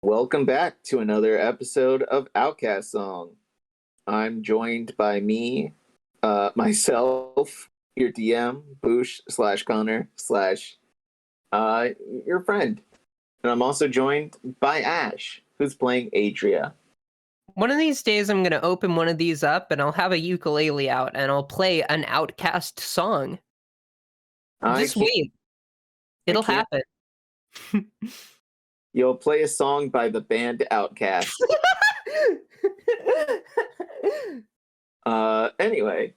Welcome back to another episode of Outcast Song. I'm joined by myself, your DM, Boosh / Connar / your friend. And I'm also joined by Ashe, who's playing Adria. One of these days, I'm going to open one of these up and I'll have a ukulele out and I'll play an Outcast song. Just wait. It'll happen. You'll play a song by the band Outcast. Anyway,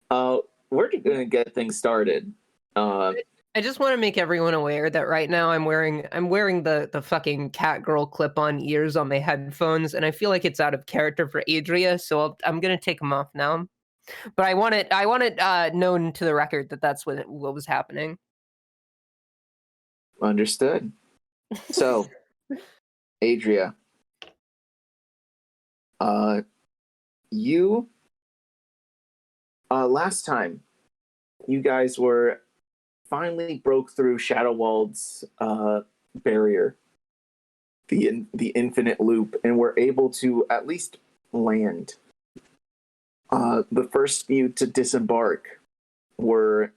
we're going to get things started. I just want to make everyone aware that right now I'm wearing the fucking cat girl clip-on ears on my headphones, and I feel like it's out of character for Adria, so I'm gonna take them off now. But I want it known to the record that that's what was happening. Understood. So, Adria, you last time you guys finally broke through Shadowwald's barrier, the infinite loop, and were able to at least land. The first few to disembark were,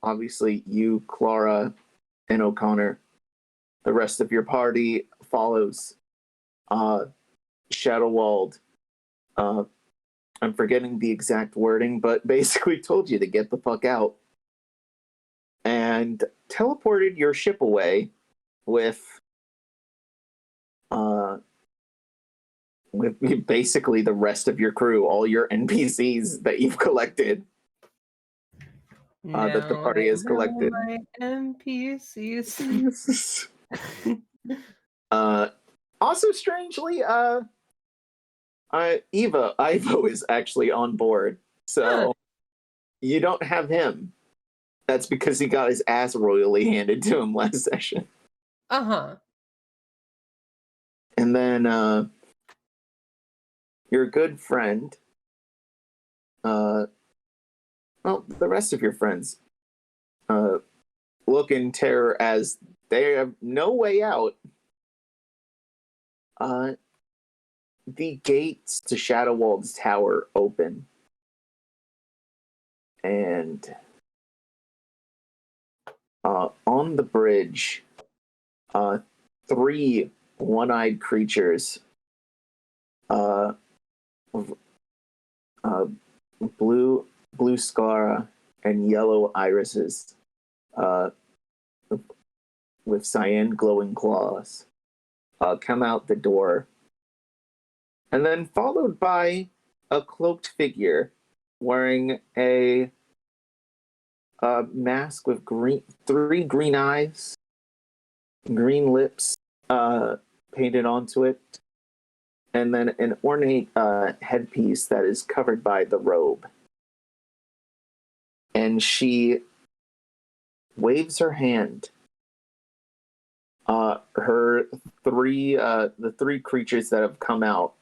obviously you, Clara, and O'Connor. The rest of your party follows. Shadowwald, I'm forgetting the exact wording, but basically told you to get the fuck out. And teleported your ship away with basically the rest of your crew, all your NPCs that you've collected. That the party has collected. My NPCs. Also, strangely, Ivo is actually on board, so you don't have him. That's because he got his ass royally handed to him last session. Uh-huh. And then your good friend, the rest of your friends, look in terror as they have no way out. The gates to Shadowwald's tower open. And on the bridge, 3 one-eyed creatures, blue scara and yellow irises, with cyan glowing claws, come out the door, and then followed by a cloaked figure wearing a mask with 3 green eyes, green lips painted onto it, and then an ornate headpiece that is covered by the robe. And she waves her hand. The 3 creatures that have come out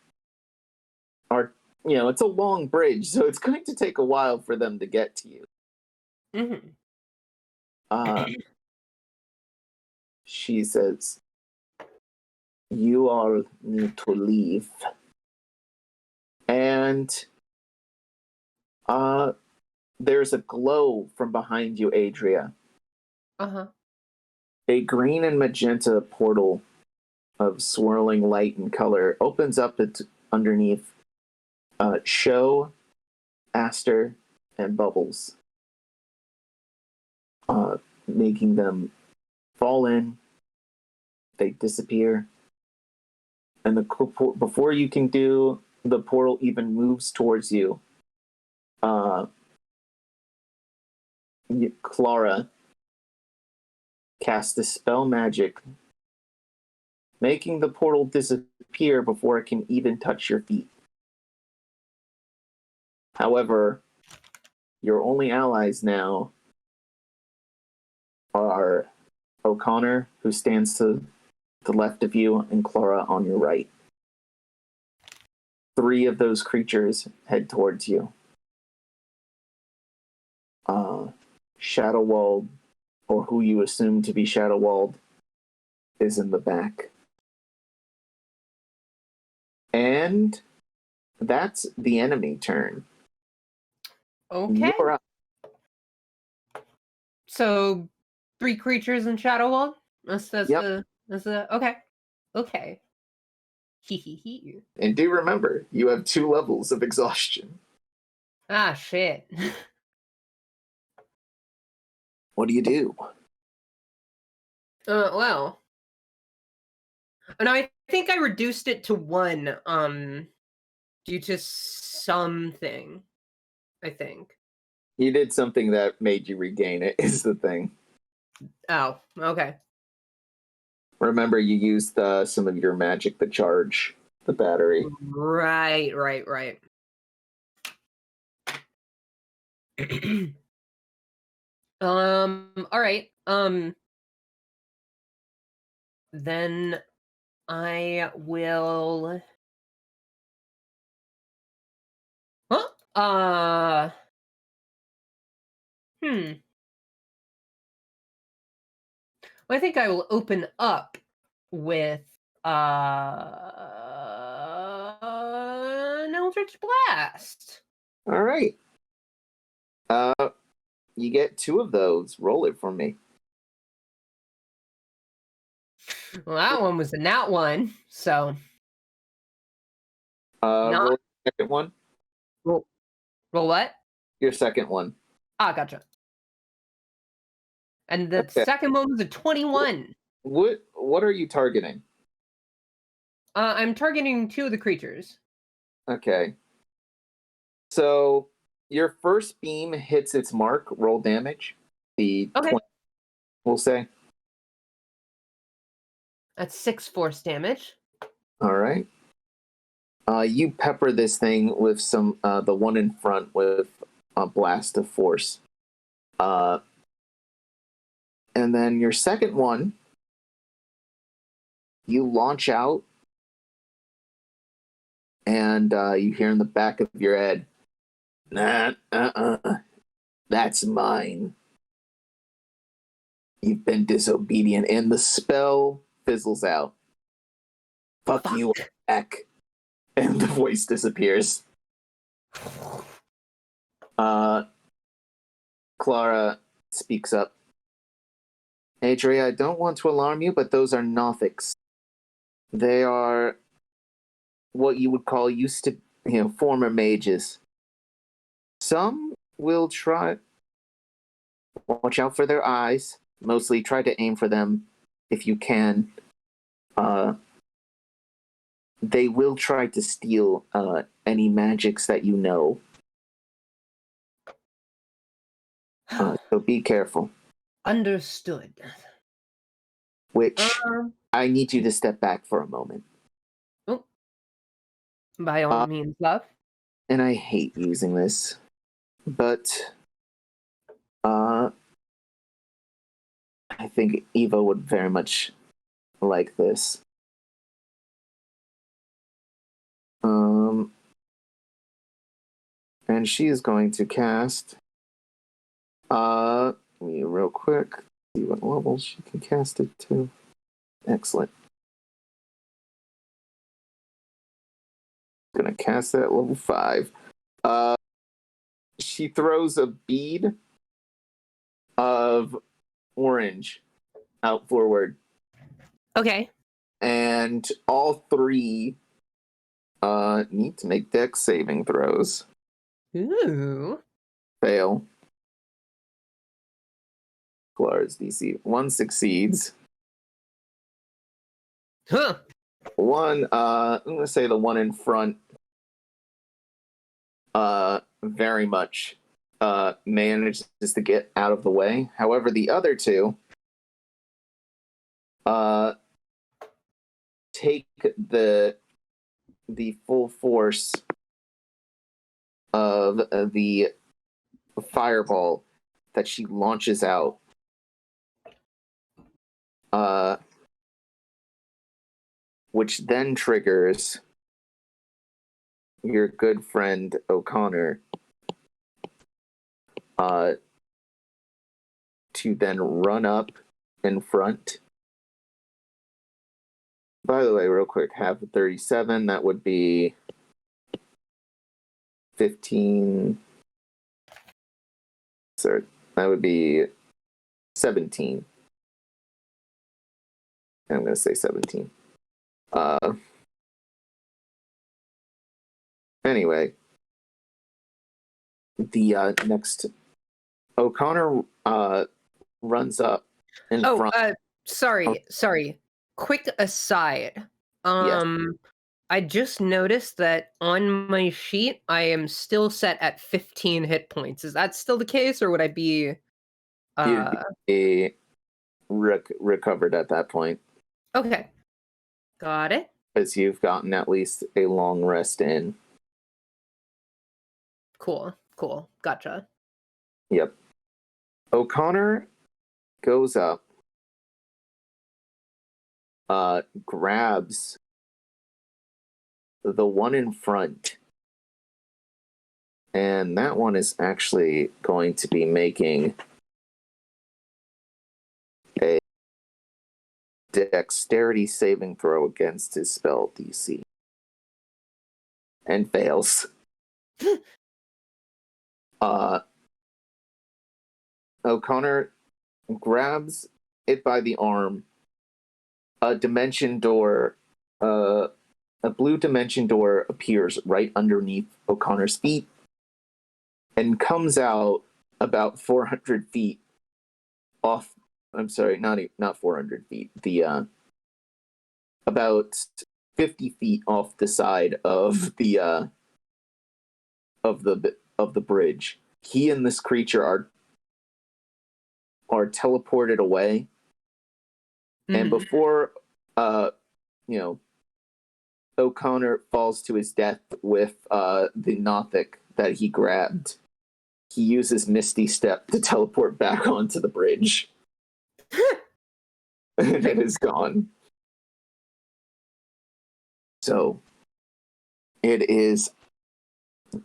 are, it's a long bridge, so it's going to take a while for them to get to you. Mm-hmm. She says, "You all need to leave." And there's a glow from behind you, Adria. Uh-huh. A green and magenta portal of swirling light and color opens up underneath Show, Aster, and Bubbles, making them fall in. They disappear, and before you can do, the portal even moves towards you. Clara casts a spell magic, making the portal disappear before it can even touch your feet. However, your only allies now are O'Connor, who stands to the left of you, and Clara on your right. 3 of those creatures head towards you. Shadowwald, or who you assume to be Shadowwald, is in the back, And that's the enemy turn. Okay. You're up. So 3 creatures in Shadow Wall? That's Yep. the okay. Okay. Hee. And do remember, you have 2 levels of exhaustion. Ah, shit. What do you do? Well. And I think I reduced it to 1, due to something, I think. You did something that made you regain it, is the thing. Oh, okay. Remember, you used some of your magic to charge the battery. Right. All right. Then I will. Huh? Well, I think I will open up with an Eldritch Blast. All right. You get 2 of those. Roll it for me. Well, that one was a nat one, so not Roll your second one. roll what? Your second one. Ah, gotcha. And the Okay. second one was a 21. What are you targeting? I'm targeting 2 of the creatures. Okay. So your first beam hits its mark. Roll damage. The Okay. 20, we'll say. That's 6 force damage. All right. You pepper this thing with some the one in front with a blast of force. And then your second one, you launch out, and you hear in the back of your head, "Nah, that's mine. You've been disobedient," and the spell fizzles out. Fuck you, heck. And the voice disappears. Clara speaks up. Adria, I don't want to alarm you, but those are Nothics. They are what you would call former mages. Some will try, watch out for their eyes, mostly try to aim for them if you can. They will try to steal any magics that you know. So be careful. Understood. Which I need you to step back for a moment. Oh, by all means, love. And I hate using this, but I think Eva would very much like this. And she is going to cast. Me real quick. See what levels she can cast it to. Excellent. Gonna cast it at level 5. She throws a bead of orange out forward. Okay. And all 3 need to make dex saving throws. Ooh. Fail. Clara's DC. 1 succeeds. Huh. One, I'm gonna say the one in front, very much manages to get out of the way. However, the other 2 take the full force of the fireball that she launches out. Which then triggers your good friend O'Connor to then run up in front By the way, real quick, half of 37, that would be 15. Sorry, that would be 17. I'm going to say 17. Anyway, the next O'Connor runs up in front. Sorry. Quick aside. Yes. I just noticed that on my sheet I am still set at 15 hit points. Is that still the case, or would I be You'd be recovered at that point okay. Got it. because you've gotten at least a long rest in. Cool. Gotcha. Yep. O'Connor goes up, grabs the one in front, and that one is actually going to be making a dexterity saving throw against his spell DC and fails. O'Connor grabs it by the arm. A dimension door, a blue dimension door appears right underneath O'Connor's feet and comes out about 400 feet off. I'm sorry, not 400 feet. The about 50 feet off the side of the bridge. He and this creature are teleported away. And before O'Connor falls to his death with the Nothic that he grabbed, he uses Misty Step to teleport back onto the bridge. And it is gone. So it is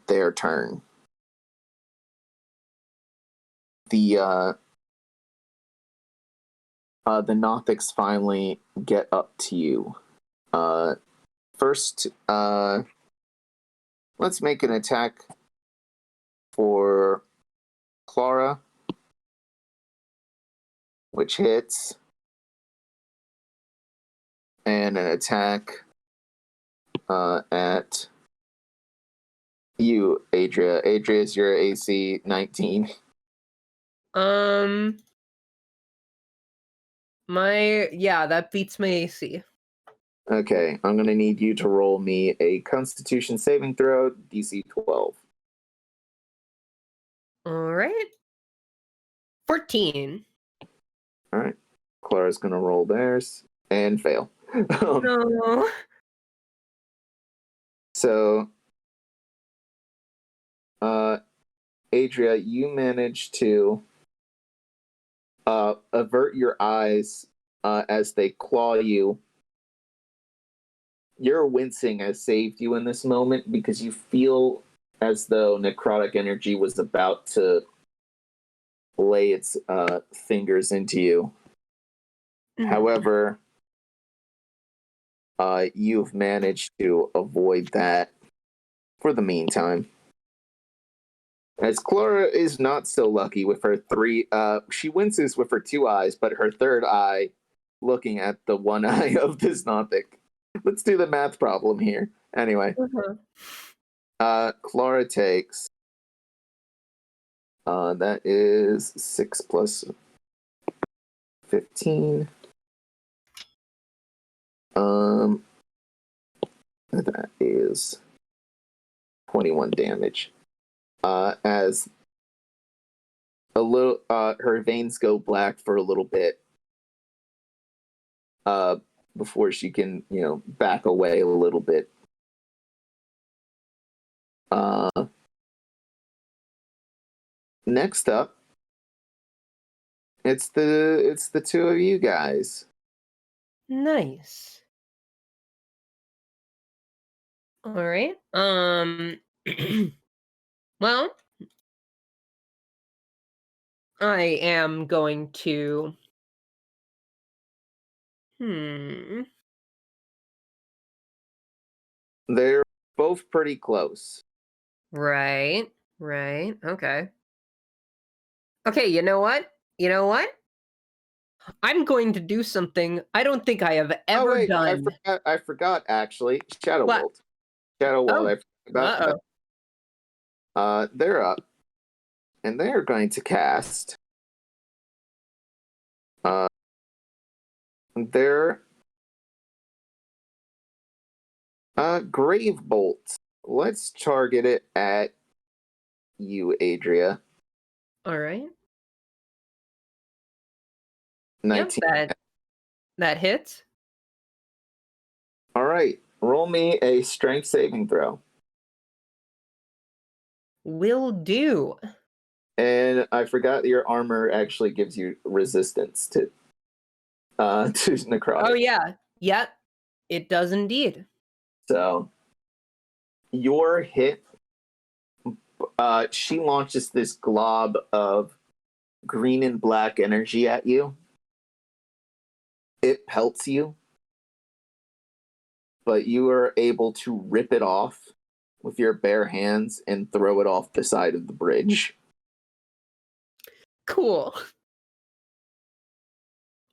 their turn. The Nothics finally get up to you. First, let's make an attack for Clara, which hits, and an attack at you, Adria. Adria's your AC 19. That beats my AC. Okay, I'm gonna need you to roll me a Constitution saving throw, DC 12. All right. 14. All right, Clara's gonna roll theirs and fail. No. So, Adria, you manage to avert your eyes as they claw you. Your wincing has saved you in this moment because you feel as though necrotic energy was about to lay its fingers into you. However, you've managed to avoid that for the meantime. As Clara is not so lucky with her she winces with her two eyes, but her third eye looking at the one eye of this Nothic. Let's do the math problem here. Anyway, Clara takes. That is 6 plus 15. That is 21 damage. As a little, her veins go black for a little bit. Before she can, back away a little bit. Next up, it's the two of you guys. Nice. All right. Well, I am going to They're both pretty close. Right. Okay. Okay, you know what? I'm going to do something I don't think I have Oh ever wait, done. I forgot actually. Shadow What? World. Shadow World, Oh, I forgot about uh-oh. they're up. And they're going to cast their Grave Bolt. Let's target it at you, Adria. All right. 19. Yep, that hits. All right. Roll me a strength saving throw. Will do. And I forgot your armor actually gives you resistance to to necrotic. Oh yeah. Yep. It does indeed. So your hit, she launches this glob of green and black energy at you. It pelts you, but you are able to rip it off with your bare hands and throw it off the side of the bridge. Cool.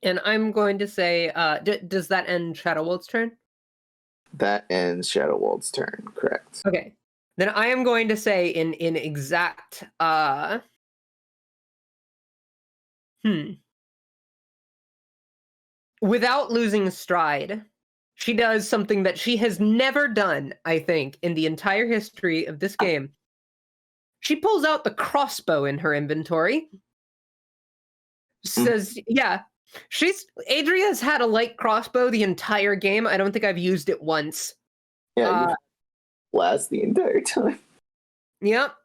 And I'm going to say, does that end Shadowwolf's turn? That ends Shadowwald's turn, correct. Okay. Then I am going to say in exact without losing stride, she does something that she has never done, I think, in the entire history of this game. She pulls out the crossbow in her inventory. Says, yeah, Adria's had a light crossbow the entire game. I don't think I've used it once. Yeah, you blast the entire time. Yep.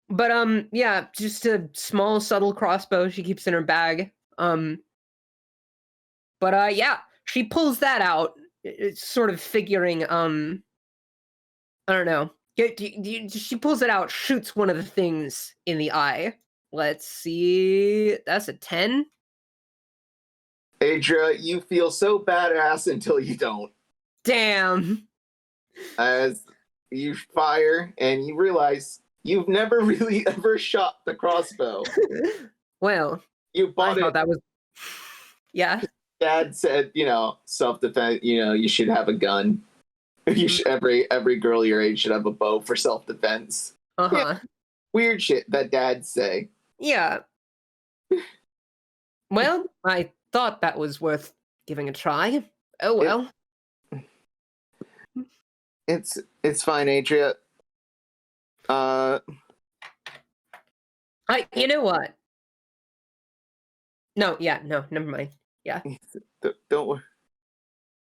But yeah, just a small subtle crossbow she keeps in her bag. But yeah, she pulls that out. It's sort of figuring I don't know. She pulls it out, shoots one of the things in the eye. Let's see. That's a 10. Adria, you feel so badass until you don't. Damn. As you fire and you realize you've never really ever shot the crossbow. Well, You bought I thought it. that was yeah. Dad said, self-defense, you should have a gun. You should, every girl your age should have a bow for self-defense. Uh-huh. Yeah, weird shit that dads say. Yeah. Well, I thought that was worth giving a try. Oh well. It's fine, Adria. You know what? No, never mind. Yeah. Don't worry.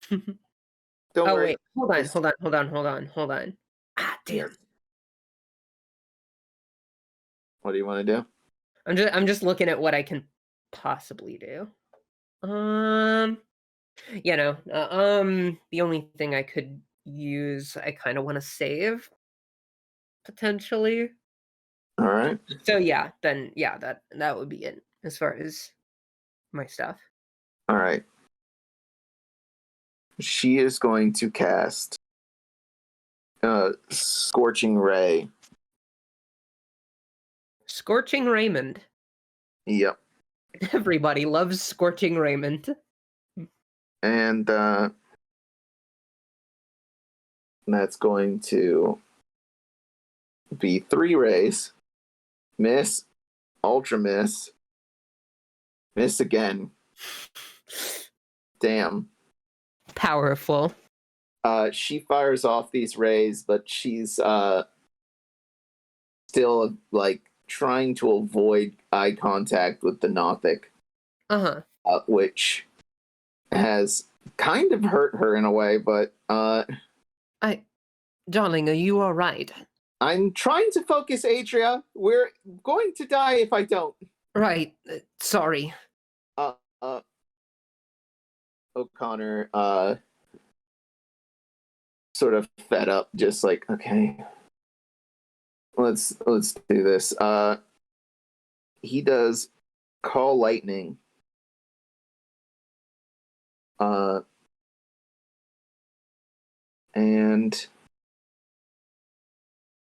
Don't Oh worry. wait, hold on. Ah, damn. What do you want to do? I'm just looking at what I can possibly do. The only thing I could use, I kind of want to save potentially. All right. So yeah, then yeah, that would be it as far as my stuff. All right. She is going to cast Scorching Ray. Scorching Raymond. Yep. Everybody loves Scorching Raymond. And that's going to be 3 rays. Miss, ultra miss, miss again. Damn. Powerful. She fires off these rays, but she's still like trying to avoid eye contact with the Nothic. Which has kind of hurt her in a way, but darling, are you all right? I'm trying to focus, Adria. We're going to die if I don't. Right. Sorry. Connar, sort of fed up, just like, okay, let's do this. He does call lightning. And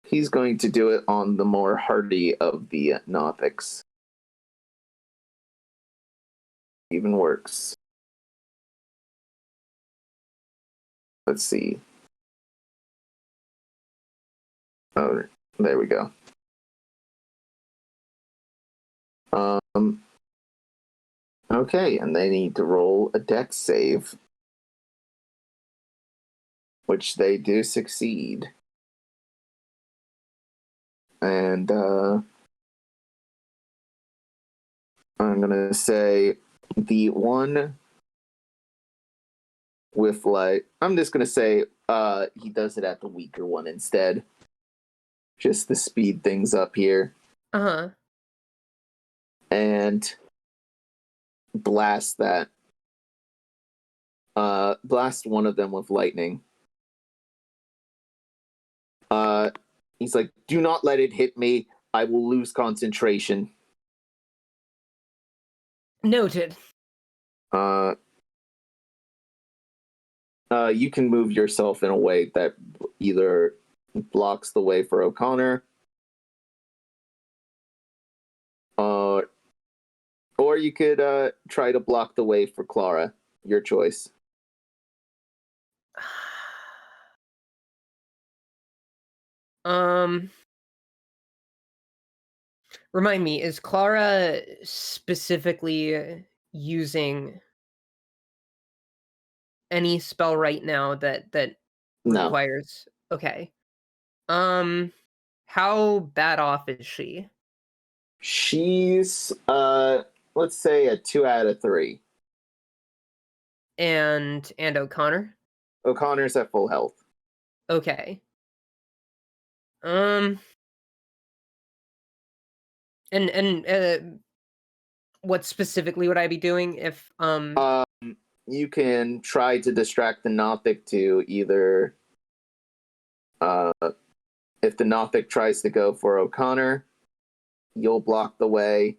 He's going to do it on the more hardy of the Nothics. Even works. Let's see. Oh, there we go. Okay, and they need to roll a dex save, which they do succeed. And I'm gonna say the one with I'm just gonna say he does it at the weaker one instead, just to speed things up here. And blast that. Blast one of them with lightning. He's like, do not let it hit me. I will lose concentration. Noted. You can move yourself in a way that either blocks the way for O'Connor, or you could try to block the way for Clara. Your choice. Remind me, is Clara specifically using any spell right now that No. requires? Okay. How bad off is she? She's let's say a 2 out of 3. And O'Connor? O'Connor's at full health. Okay. And what specifically would I be doing if you can try to distract the Nothic to either if the Nothic tries to go for O'Connor, you'll block the way.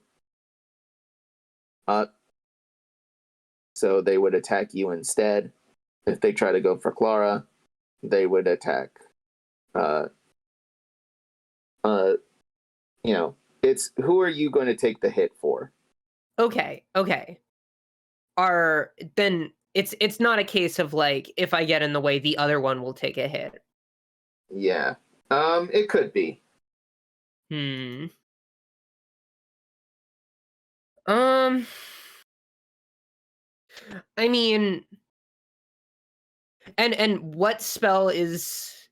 So they would attack you instead. If they try to go for Clara, they would attack. It's who are you going to take the hit for? Okay. Then it's not a case of like if I get in the way, the other one will take a hit. Yeah. It could be. I mean, and what spell is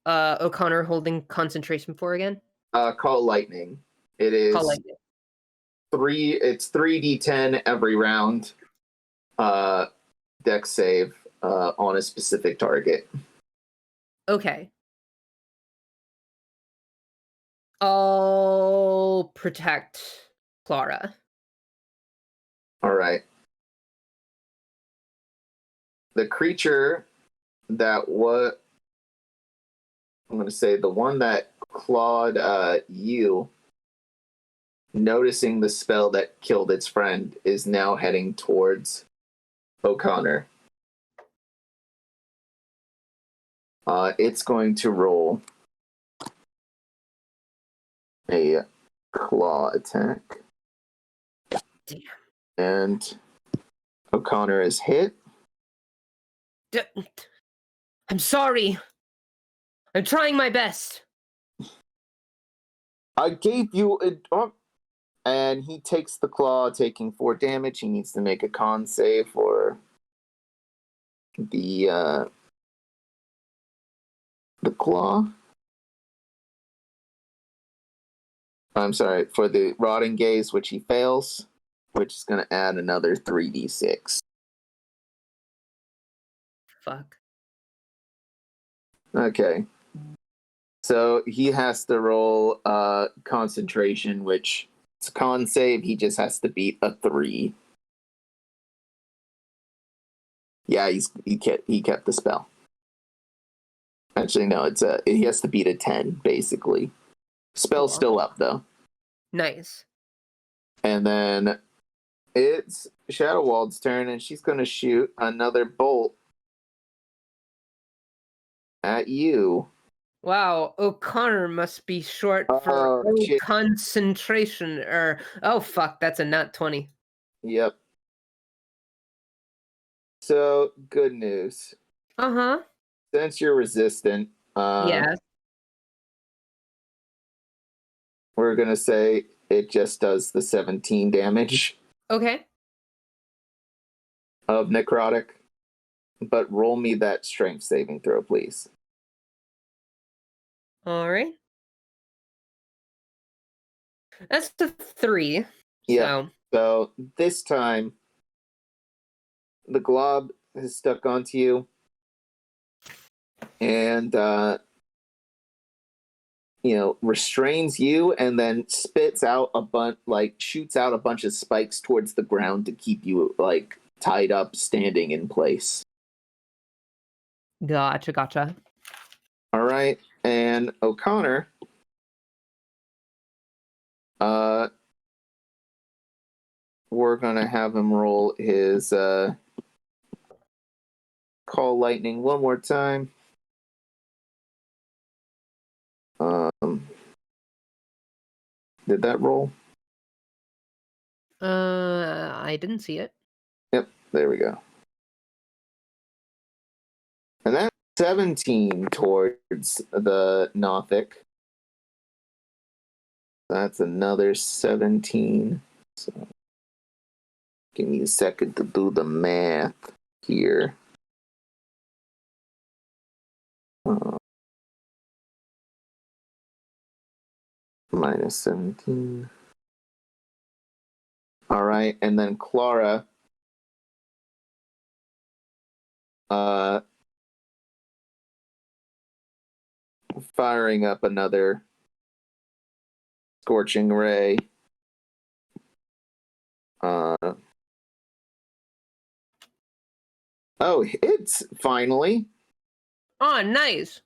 O'Connor holding concentration for again? Call lightning. It is Call lightning. 3d10 every round. Dex save on a specific target. Okay. I'll protect Clara. All right. The creature that I'm going to say the one that clawed you, noticing the spell that killed its friend, is now heading towards O'Connor. It's going to roll a claw attack. Damn. And O'Connor is hit. I'm sorry. I'm trying my best. I gave you a... And he takes the claw, taking 4 damage. He needs to make a con save for the claw. I'm sorry, for the rotting gaze, which he fails, which is going to add another 3d6. Fuck. Okay. So he has to roll concentration, which it's a con save. He just has to beat a 3. Yeah, he kept the spell. Actually, no, he has to beat a 10, basically. Spell's still up, though. Nice. And then it's Shadowwald's turn, and she's going to shoot another bolt at you. Wow, O'Connor must be short for Oh O shit. concentration, or oh fuck, that's a nat 20. Yep. So good news. Uh-huh. Since you're resistant, Yes. we're gonna say it just does the 17 damage Okay. of necrotic. But roll me that strength saving throw, please. All right. That's the 3. Yep. So, So this time, the glob has stuck onto you, and restrains you, and then spits out shoots out a bunch of spikes towards the ground to keep you tied up, standing in place. gotcha. All right, and O'Connor, we're gonna have him roll his call lightning one more time. Did that roll? I didn't see it. Yep, there we go. And that's 17 towards the Nothic. That's another 17. So give me a second to do the math here. Minus 17. All right, and then Clara. Firing up another scorching ray. Oh, hits finally. Oh, nice.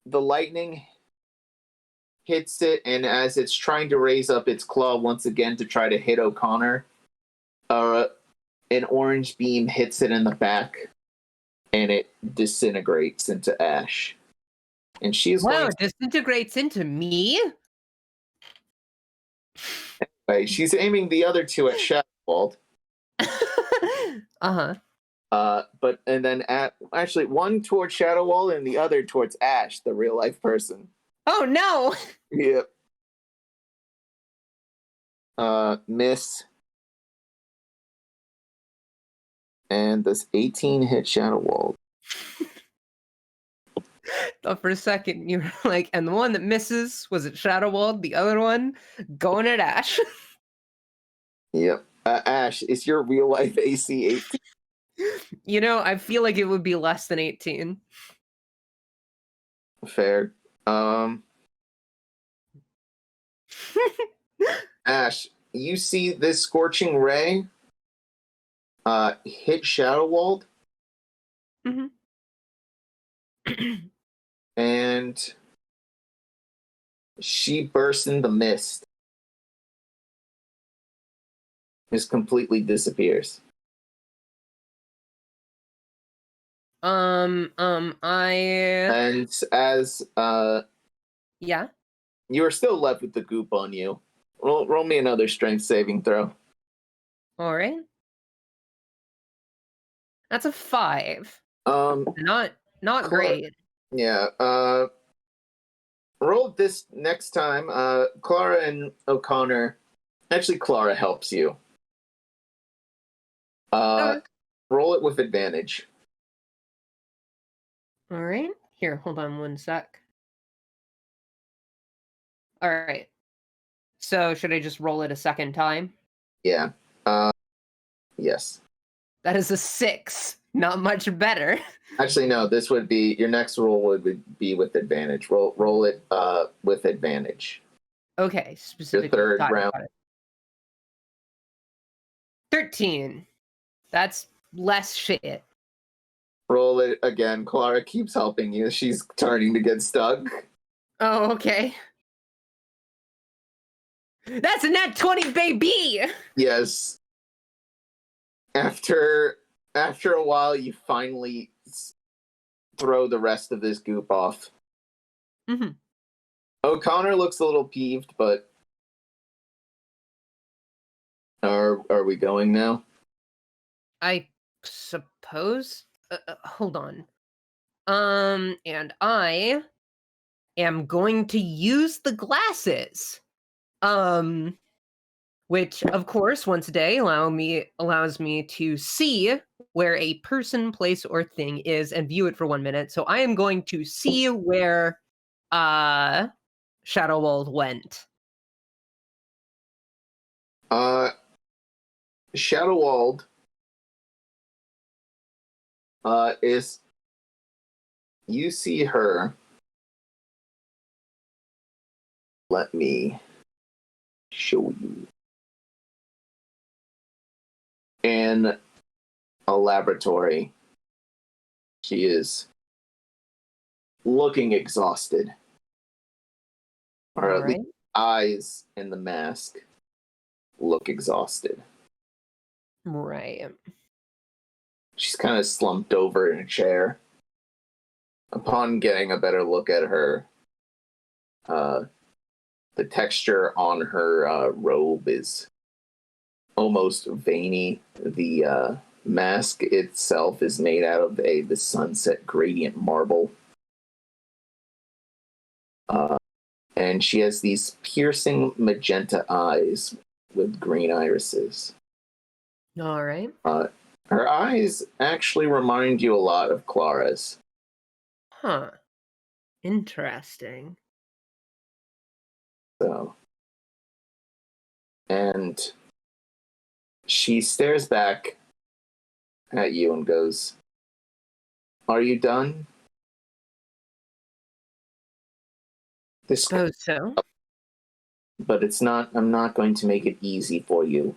The lightning hits it, and as it's trying to raise up its claw once again to try to hit O'Connor, an orange beam hits it in the back, and it disintegrates into ash. And she's Wow, disintegrates into me? she's aiming the other two at Shadowwald. Uh-huh. But and then actually one towards Shadowwall and the other towards Ashe, the real life person. Oh no! Yep. Miss. And this 18 hit Shadowwall. Thought for a second you were like, and the one that misses was at Shadowwald, the other one going at Ashe. Yep. Ashe, is your real life AC 18? You know, I feel like it would be less than 18. Fair. Ashe, you see this scorching ray hit Shadowwald. Mm-hmm. And she bursts into mist. Just completely disappears. I And as yeah. you are still left with the goop on you, roll me another strength saving throw. All right. That's a 5. Not great. Yeah. Roll this next time. Clara and O'Connor. Actually, Clara helps you. Roll it with advantage. All right. Here, hold on one sec. All right. So, should I just roll it a second time? Yeah. Yes. That is a 6. Not much better. Actually, no. This would be your next roll would be with advantage. Roll it with advantage. Okay, specifically. Your third round. 13. That's less shit. Roll it again. Clara keeps helping you. She's starting to get stuck. Oh, okay. That's a nat 20, baby! Yes. After a while, you finally throw the rest of this goop off. Mm-hmm. O'Connor looks a little peeved, but are we going now? I suppose. Hold on. And I am going to use the glasses. Which of course once a day allows me to see where a person, place, or thing is and view it for 1 minute. So I am going to see where Shadowwald went. Shadowwald is, you see her. Let me show you. In a laboratory, she is looking exhausted. Or at least eyes in the mask look exhausted. Right. She's kind of slumped over in a chair. Upon getting a better look at her, the texture on her robe is almost veiny. The mask itself is made out of the sunset gradient marble. And she has these piercing magenta eyes with green irises. All right. Her eyes actually remind you a lot of Clara's. Huh. Interesting. So, and she stares back at you and goes, "Are you done?" This, Suppose so. but it's not. I'm not going to make it easy for you.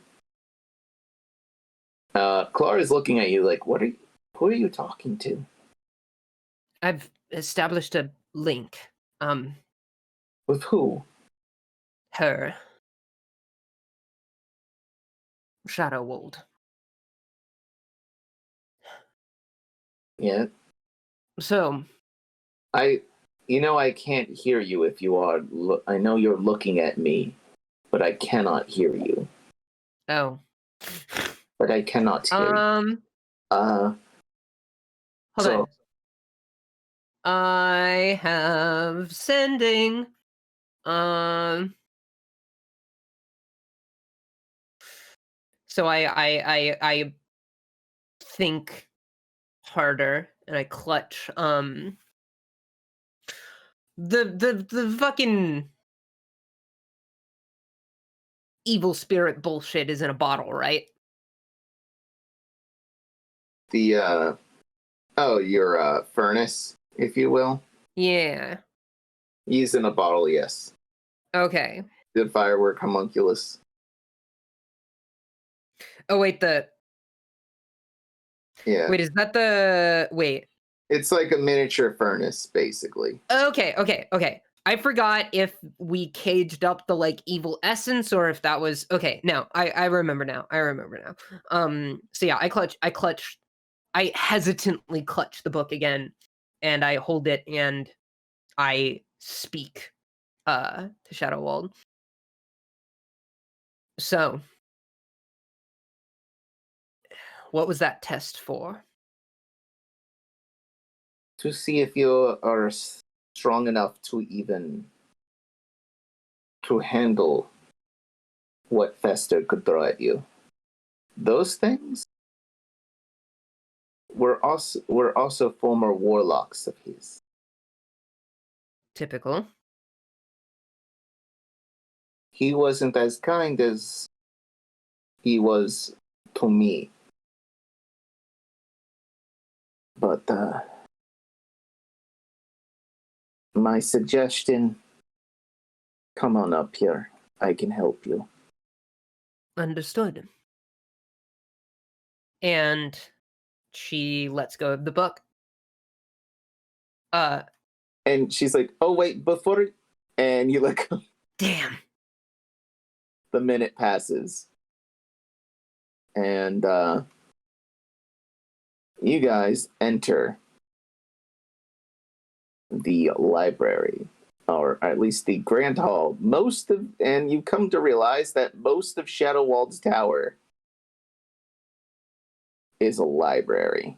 Clara's looking at you like, "What are you? Who are you talking to?" I've established a link. With who? Her. Shadowwald. Yeah. So. I can't hear you if you are. I know you're looking at me, but I cannot hear you. Oh. But I cannot hear you. Hold so, on. I have sending. So I think harder and I clutch the fucking evil spirit bullshit is in a bottle, right? the your furnace, if you will. Yeah. He's in a bottle, yes. Okay. The firework homunculus. Oh wait, Yeah. wait, is that the wait? It's like a miniature furnace, basically. Okay. I forgot if we caged up the like evil essence or if that was okay. No, I remember now. So yeah, I hesitantly clutch the book again and I hold it and I speak to Shadowwald. So, what was that test for? To see if you are strong enough to handle what Fester could throw at you. Those things were also former warlocks of his. Typical. He wasn't as kind as he was to me. But my suggestion, come on up here. I can help you. Understood. And she lets go of the book. And she's like, "Oh wait, before," and you look. Damn. The minute passes, and you guys enter the library, or at least the Grand Hall. And you come to realize that most of Shadowwald's tower is a library.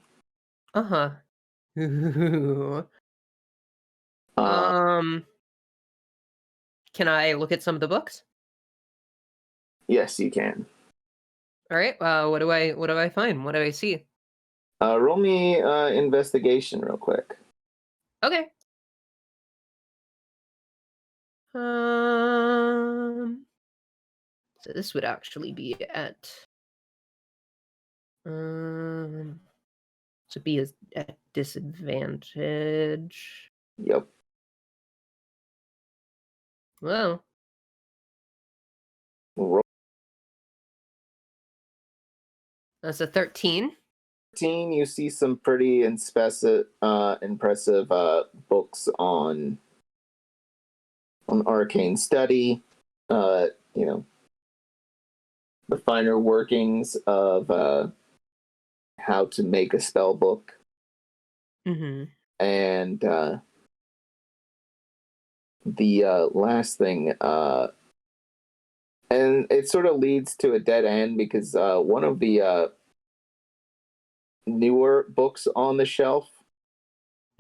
Uh-huh. Uh, Can I look at some of the books? yes, you can. All right. What do I find? What do I see? Roll me investigation real quick. Okay. So this would actually be at to be at disadvantage. Yep. Well, Roll that's a 13. 13, you see some pretty impressive books on arcane study. You know, the finer workings of how to make a spell book, Mm-hmm. and the last thing, and it sort of leads to a dead end because one of the newer books on the shelf,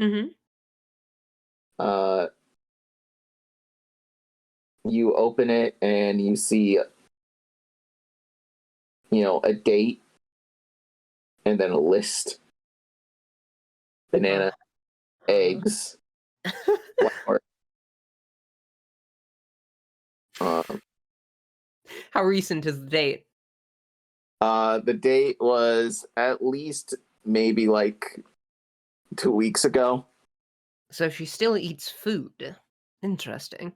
Mm-hmm. you open it and you see, a date and then a list: banana, eggs, flour. Um, How recent is the date? the date was at least maybe like 2 weeks ago. So she still eats food. Interesting.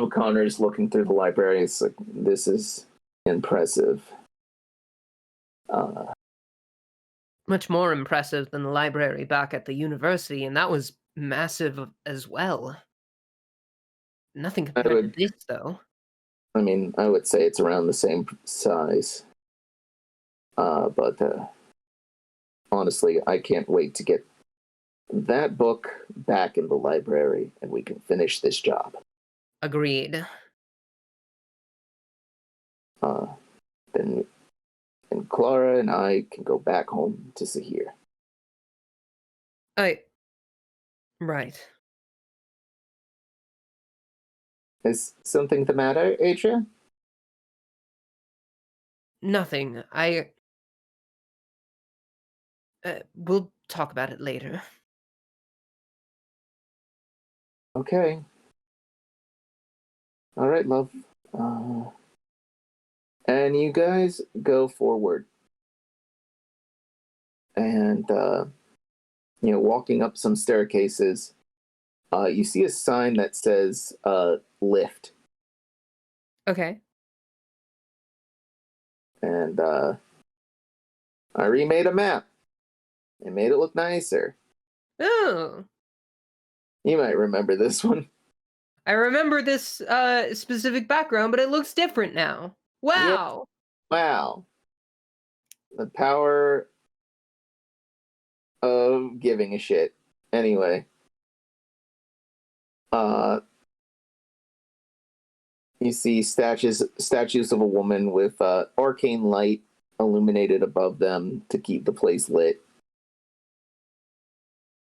Connor's looking through the library. It's like, this is impressive. Much more impressive than the library back at the university, and that was massive as well. Nothing compared to this, though. I would say it's around the same size. But honestly, I can't wait to get that book back in the library and we can finish this job. Agreed. Then and Clara and I can go back home to Sahir. Right. Is something the matter, Adria? Nothing. We'll talk about it later. Okay. All right, love. And you guys go forward. And, walking up some staircases, you see a sign that says lift. Okay. And I remade a map and made it look nicer. Oh. You might remember this one. I remember this specific background, but it looks different now. Wow. Yeah. Wow. The power of giving a shit. Anyway. You see statues of a woman with arcane light illuminated above them to keep the place lit.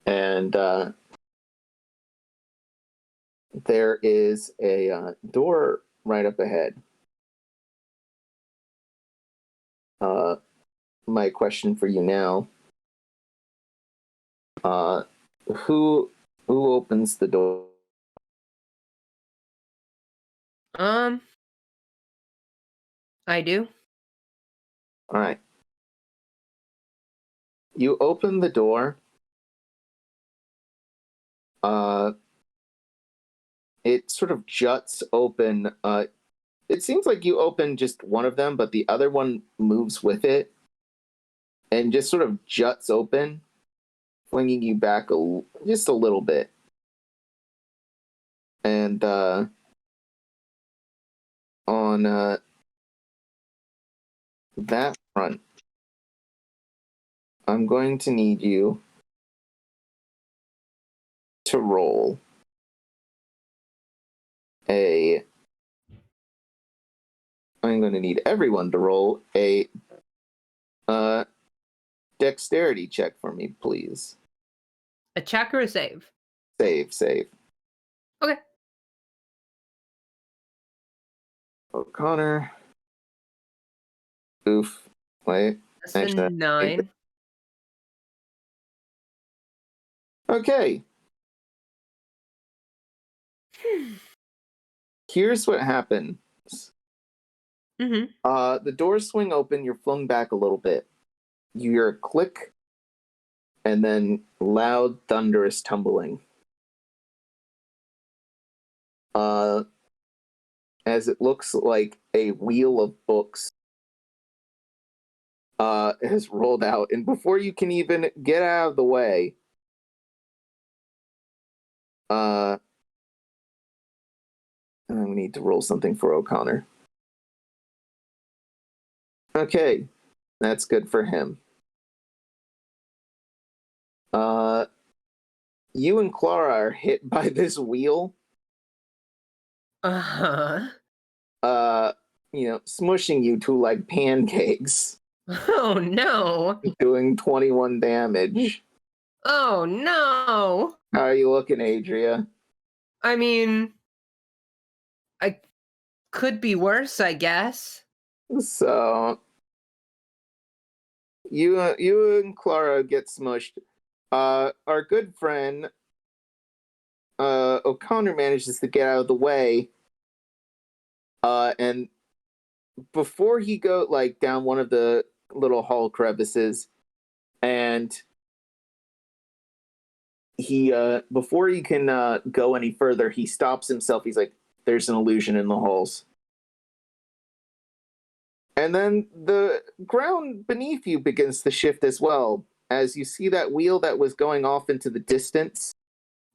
And there is a door right up ahead. My question for you now: who opens the door? I do. All right. You open the door. It sort of juts open. It seems like you open just one of them, but the other one moves with it and just sort of juts open, flinging you back just a little bit. And on that front, I'm going to need you to roll I'm going to need everyone to roll a dexterity check for me, please. A check or a save? Save. Okay. Oh, Connar. Oof. Wait. That's a Actually, 9. Okay. Here's what happens. Mm-hmm. The doors swing open, you're flung back a little bit. You hear a click, and then loud, thunderous tumbling. As it looks like a wheel of books has rolled out, and before you can even get out of the way, I need to roll something for O'Connor. Okay, that's good for him. You and Clara are hit by this wheel. Uh-huh. Smushing you to like pancakes, Oh, no. doing 21 damage. Oh, no. How are you looking, Adria? I mean, I could be worse, I guess. So, you and Clara get smushed. Our good friend, O'Connor manages to get out of the way. And before he go like down one of the little hall crevices, and he before he can go any further, he stops himself. He's like, "There's an illusion in the halls." And then the ground beneath you begins to shift as well, as you see that wheel that was going off into the distance.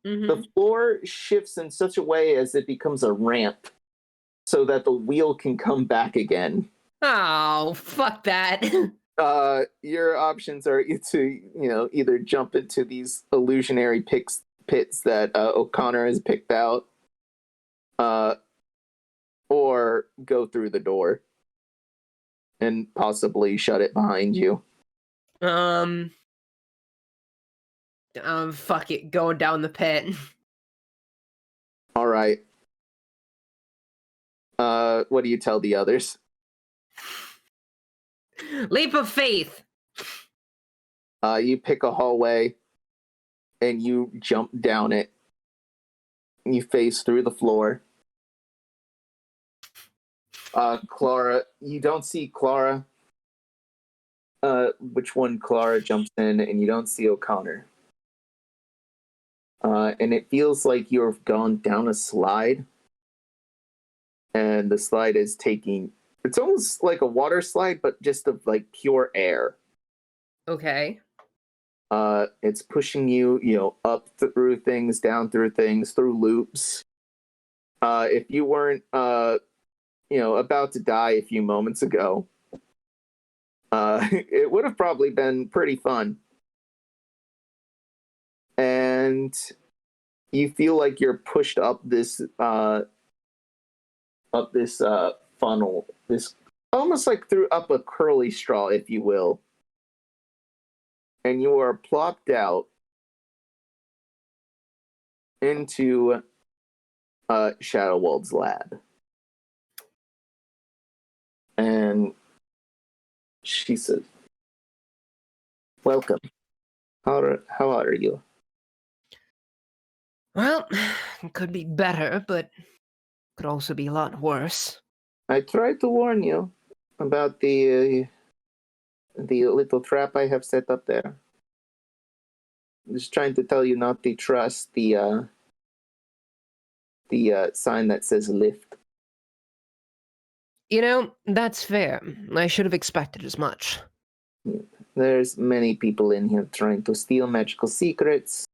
Mm-hmm. The floor shifts in such a way as it becomes a ramp, so that the wheel can come back again. Oh, fuck that. Your options are to either jump into these illusionary pits that O'Connor has picked out, or go through the door and possibly shut it behind you. Fuck it, going down the pit. All right. What do you tell the others? Leap of faith. You pick a hallway and you jump down it. You face through the floor. Clara, you don't see Clara. Which one Clara jumps in, and you don't see O'Connor. And it feels like you've gone down a slide, and the slide is it's almost like a water slide, but just of like pure air. Okay. It's pushing you, up through things, down through things, through loops. If you weren't, about to die a few moments ago, it would have probably been pretty fun. And you feel like you're pushed up this funnel, this almost like up a curly straw, if you will, and you are plopped out into Shadowwald's lab. And she says, "Welcome. How are you?" Well, it could be better, but could also be a lot worse. I tried to warn you about the little trap I have set up there. Just trying to tell you not to trust the sign that says lift. That's fair. I should have expected as much. There's many people in here trying to steal magical secrets.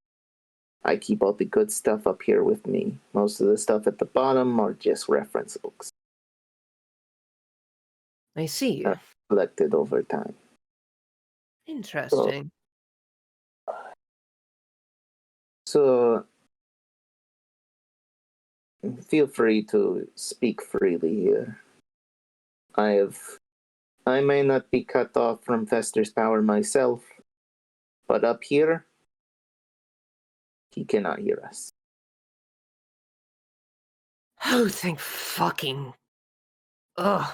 I keep all the good stuff up here with me. Most of the stuff at the bottom are just reference books. I see. Collected over time. Interesting. So feel free to speak freely here. I may not be cut off from Fester's power myself, but up here, he cannot hear us. Oh, thank fucking... Ugh.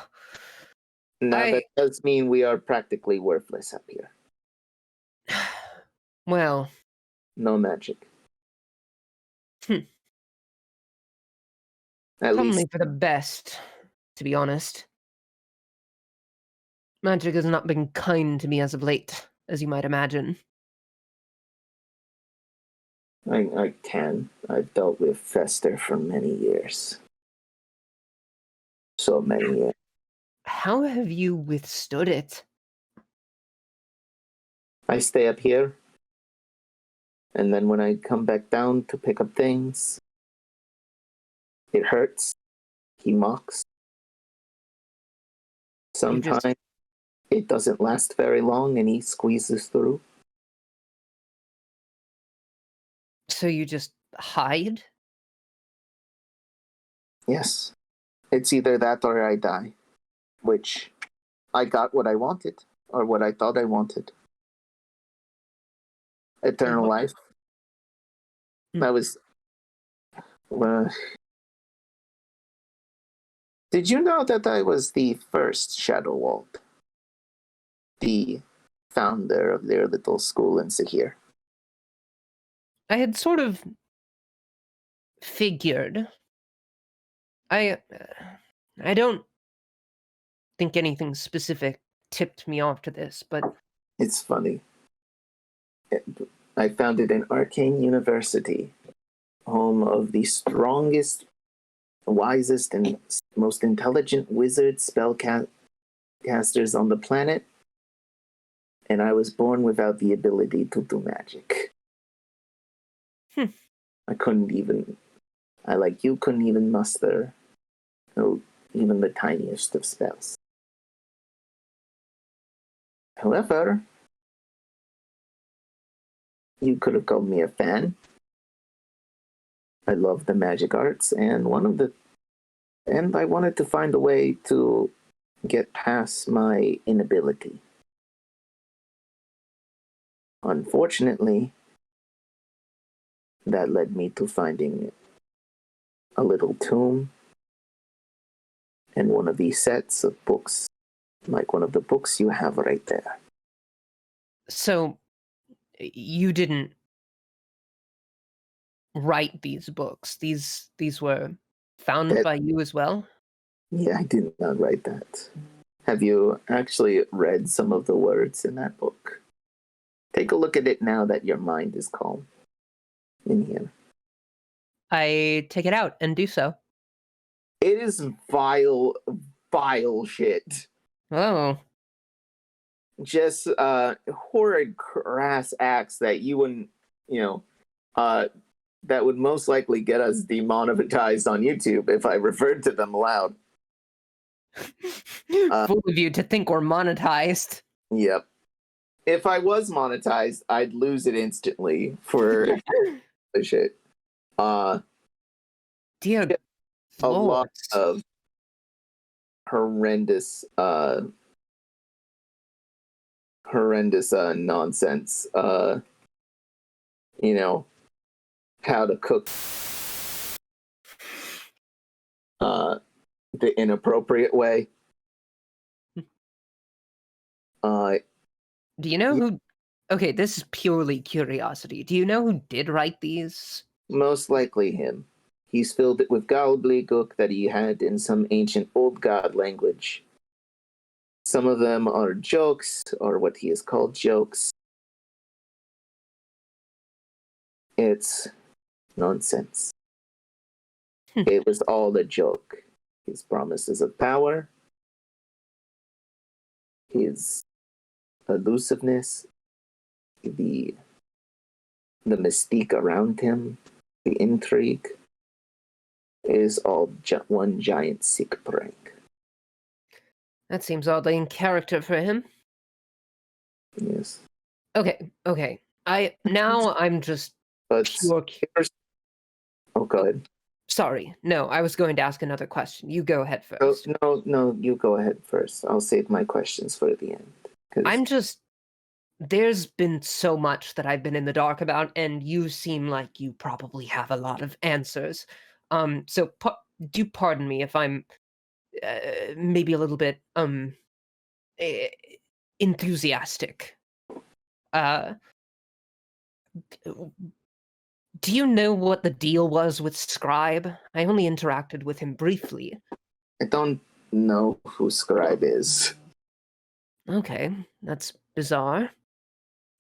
Now that does mean we are practically worthless up here. Well... No magic. Hmm. At Probably least for the best, to be honest. Magic has not been kind to me as of late, as you might imagine. I can. I've dealt with Fester for many years. So many years. How have you withstood it? I stay up here, and then when I come back down to pick up things, it hurts. He mocks. Sometimes it doesn't last very long, and he squeezes through. So you just hide? Yes. It's either that or I die, which I got what I wanted, or what I thought I wanted. Eternal life. That was... did you know that I was the first Shadow Wald? The founder of their little school in Sahir. I had sort of figured. I don't think anything specific tipped me off to this, but... It's funny. I founded an arcane university, home of the strongest, wisest, and most intelligent wizard spellcasters on the planet, and I was born without the ability to do magic. I couldn't even... you couldn't even muster even the tiniest of spells. However, you could have called me a fan. I love the magic arts, and I wanted to find a way to get past my inability. Unfortunately, that led me to finding a little tomb and one of these sets of books, like one of the books you have right there. So, you didn't write these books. These were found by you as well? Yeah, I did not write that. Have you actually read some of the words in that book? Take a look at it now that your mind is calm in here. I take it out and do so. It is vile, vile shit. Oh. Just horrid, crass acts that you wouldn't, that would most likely get us demonetized on YouTube if I referred to them aloud. Fool of you to think we're monetized. Yep. If I was monetized, I'd lose it instantly for the shit. Dear a Lord. lot of horrendous nonsense. How to cook the inappropriate way. Do you know who... Okay, this is purely curiosity. Do you know who did write these? Most likely him. He's filled it with gobbledygook that he had in some ancient old god language. Some of them are jokes, or what he has called jokes. It's nonsense. It was all a joke. His promises of power, his elusiveness, the mystique around him, the intrigue, is all one giant sick prank. That seems oddly in character for him. Yes. Okay. I'm just But pure. oh, go ahead. Sorry, no, I was going to ask another question. You go ahead Oh, first. no, you go ahead first. I'll save my questions for the end. I'm just. There's been so much that I've been in the dark about, and you seem like you probably have a lot of answers. So do pardon me if I'm maybe a little bit eh, enthusiastic. Uh, do you know what the deal was with Scribe? I only interacted with him briefly. I don't know who Scribe is. Okay, that's bizarre.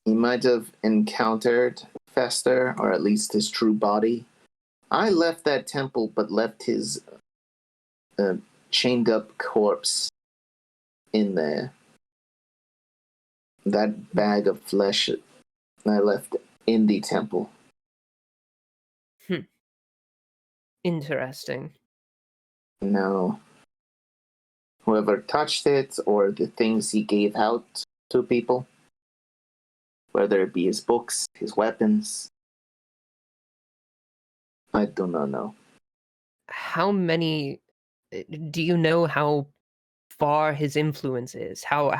He might have encountered Fester, or at least his true body. I left that temple, but left his chained up corpse in there. That bag of flesh I left in the temple. Interesting. Now, whoever touched it or the things he gave out to people, whether it be his books, his weapons, I do not know. How many do you know how far his influence is? How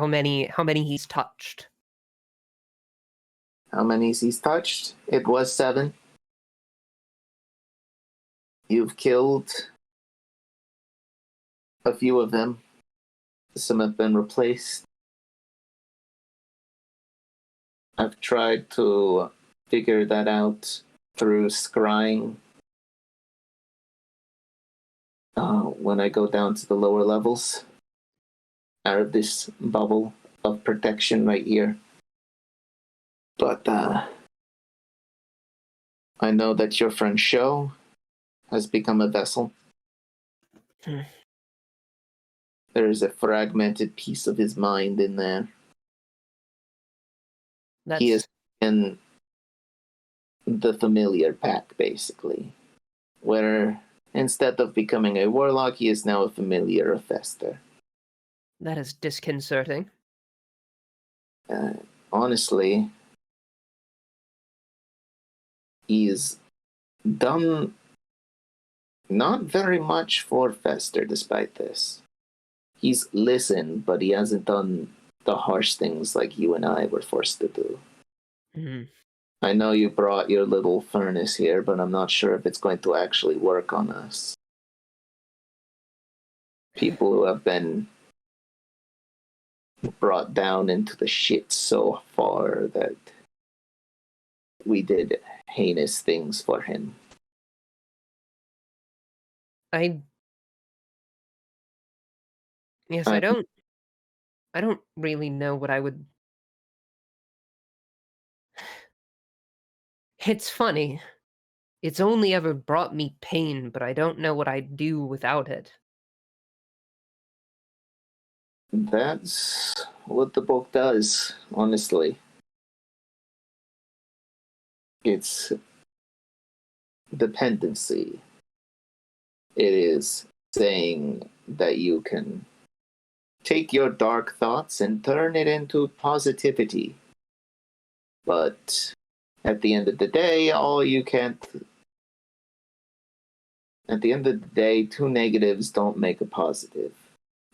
many he's touched? How many he's touched? It was 7. You've killed a few of them. Some have been replaced. I've tried to figure that out through scrying when I go down to the lower levels out of this bubble of protection right here. But I know that your friend Sho has become a vessel. There is a fragmented piece of his mind in there. He is in the familiar pack, basically, where instead of becoming a warlock, he is now a familiar of Fester. That is disconcerting. Honestly, he's done not very much for Fester despite this. He's listened, but he hasn't done the harsh things like you and I were forced to do. Mm-hmm. I know you brought your little furnace here, but I'm not sure if it's going to actually work on us. People who have been brought down into the shit so far that we did heinous things for him. I don't really know what I would. It's funny. It's only ever brought me pain, but I don't know what I'd do without it. That's what the book does, honestly. It's dependency. It is saying that you can take your dark thoughts and turn it into positivity. But at the end of the day, at the end of the day, 2 negatives don't make a positive.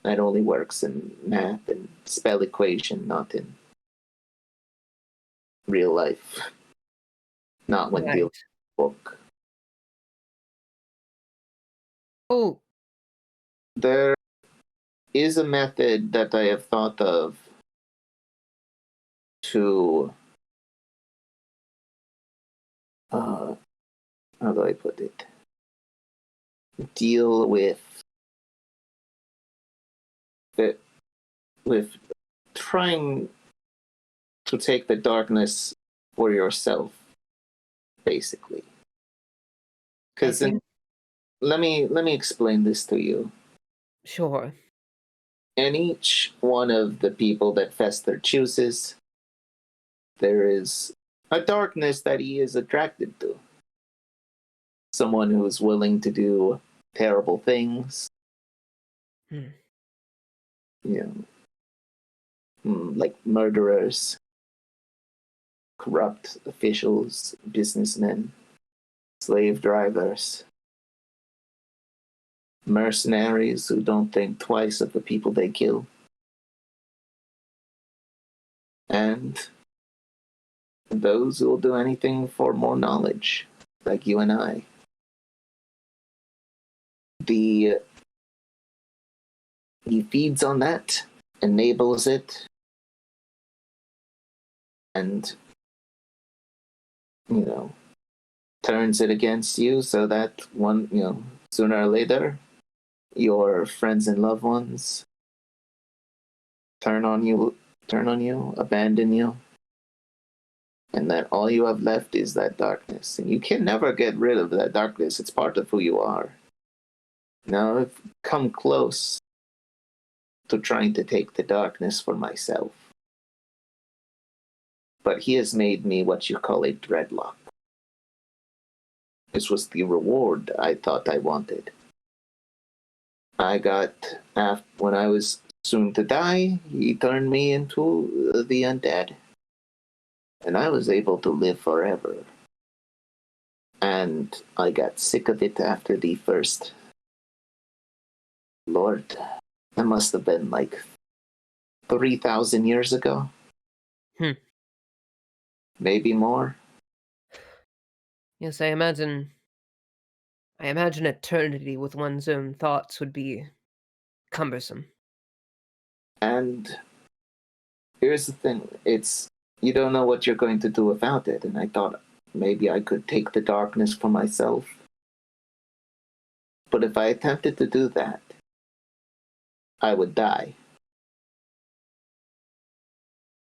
That only works in math and spell equation, not in real life. Not when dealing with a book. Oh, There is a method that I have thought of to how do I put it? Deal with trying to take the darkness for yourself, basically. Because let me explain this to you. Sure. In each one of the people that Fester chooses, there is a darkness that he is attracted to. Someone who is willing to do terrible things. You know, like murderers. corrupt officials, businessmen, slave drivers, mercenaries who don't think twice of the people they kill, and those who will do anything for more knowledge, like you and I. He feeds on that, enables it, and, turns it against you so that sooner or later, your friends and loved ones turn on you, abandon you, and that all you have left is that darkness. And you can never get rid of that darkness. It's part of who you are. Now I've come close to trying to take the darkness for myself. But he has made me what you call a dreadlock. This was the reward I thought I wanted. I got, when I was soon to die, he turned me into the undead. And I was able to live forever. And I got sick of it after the first. Lord, that must have been like 3,000 years ago. Maybe more. Yes, I imagine eternity with one's own thoughts would be cumbersome. And here's the thing, you don't know what you're going to do about it, and I thought maybe I could take the darkness for myself. But if I attempted to do that, I would die.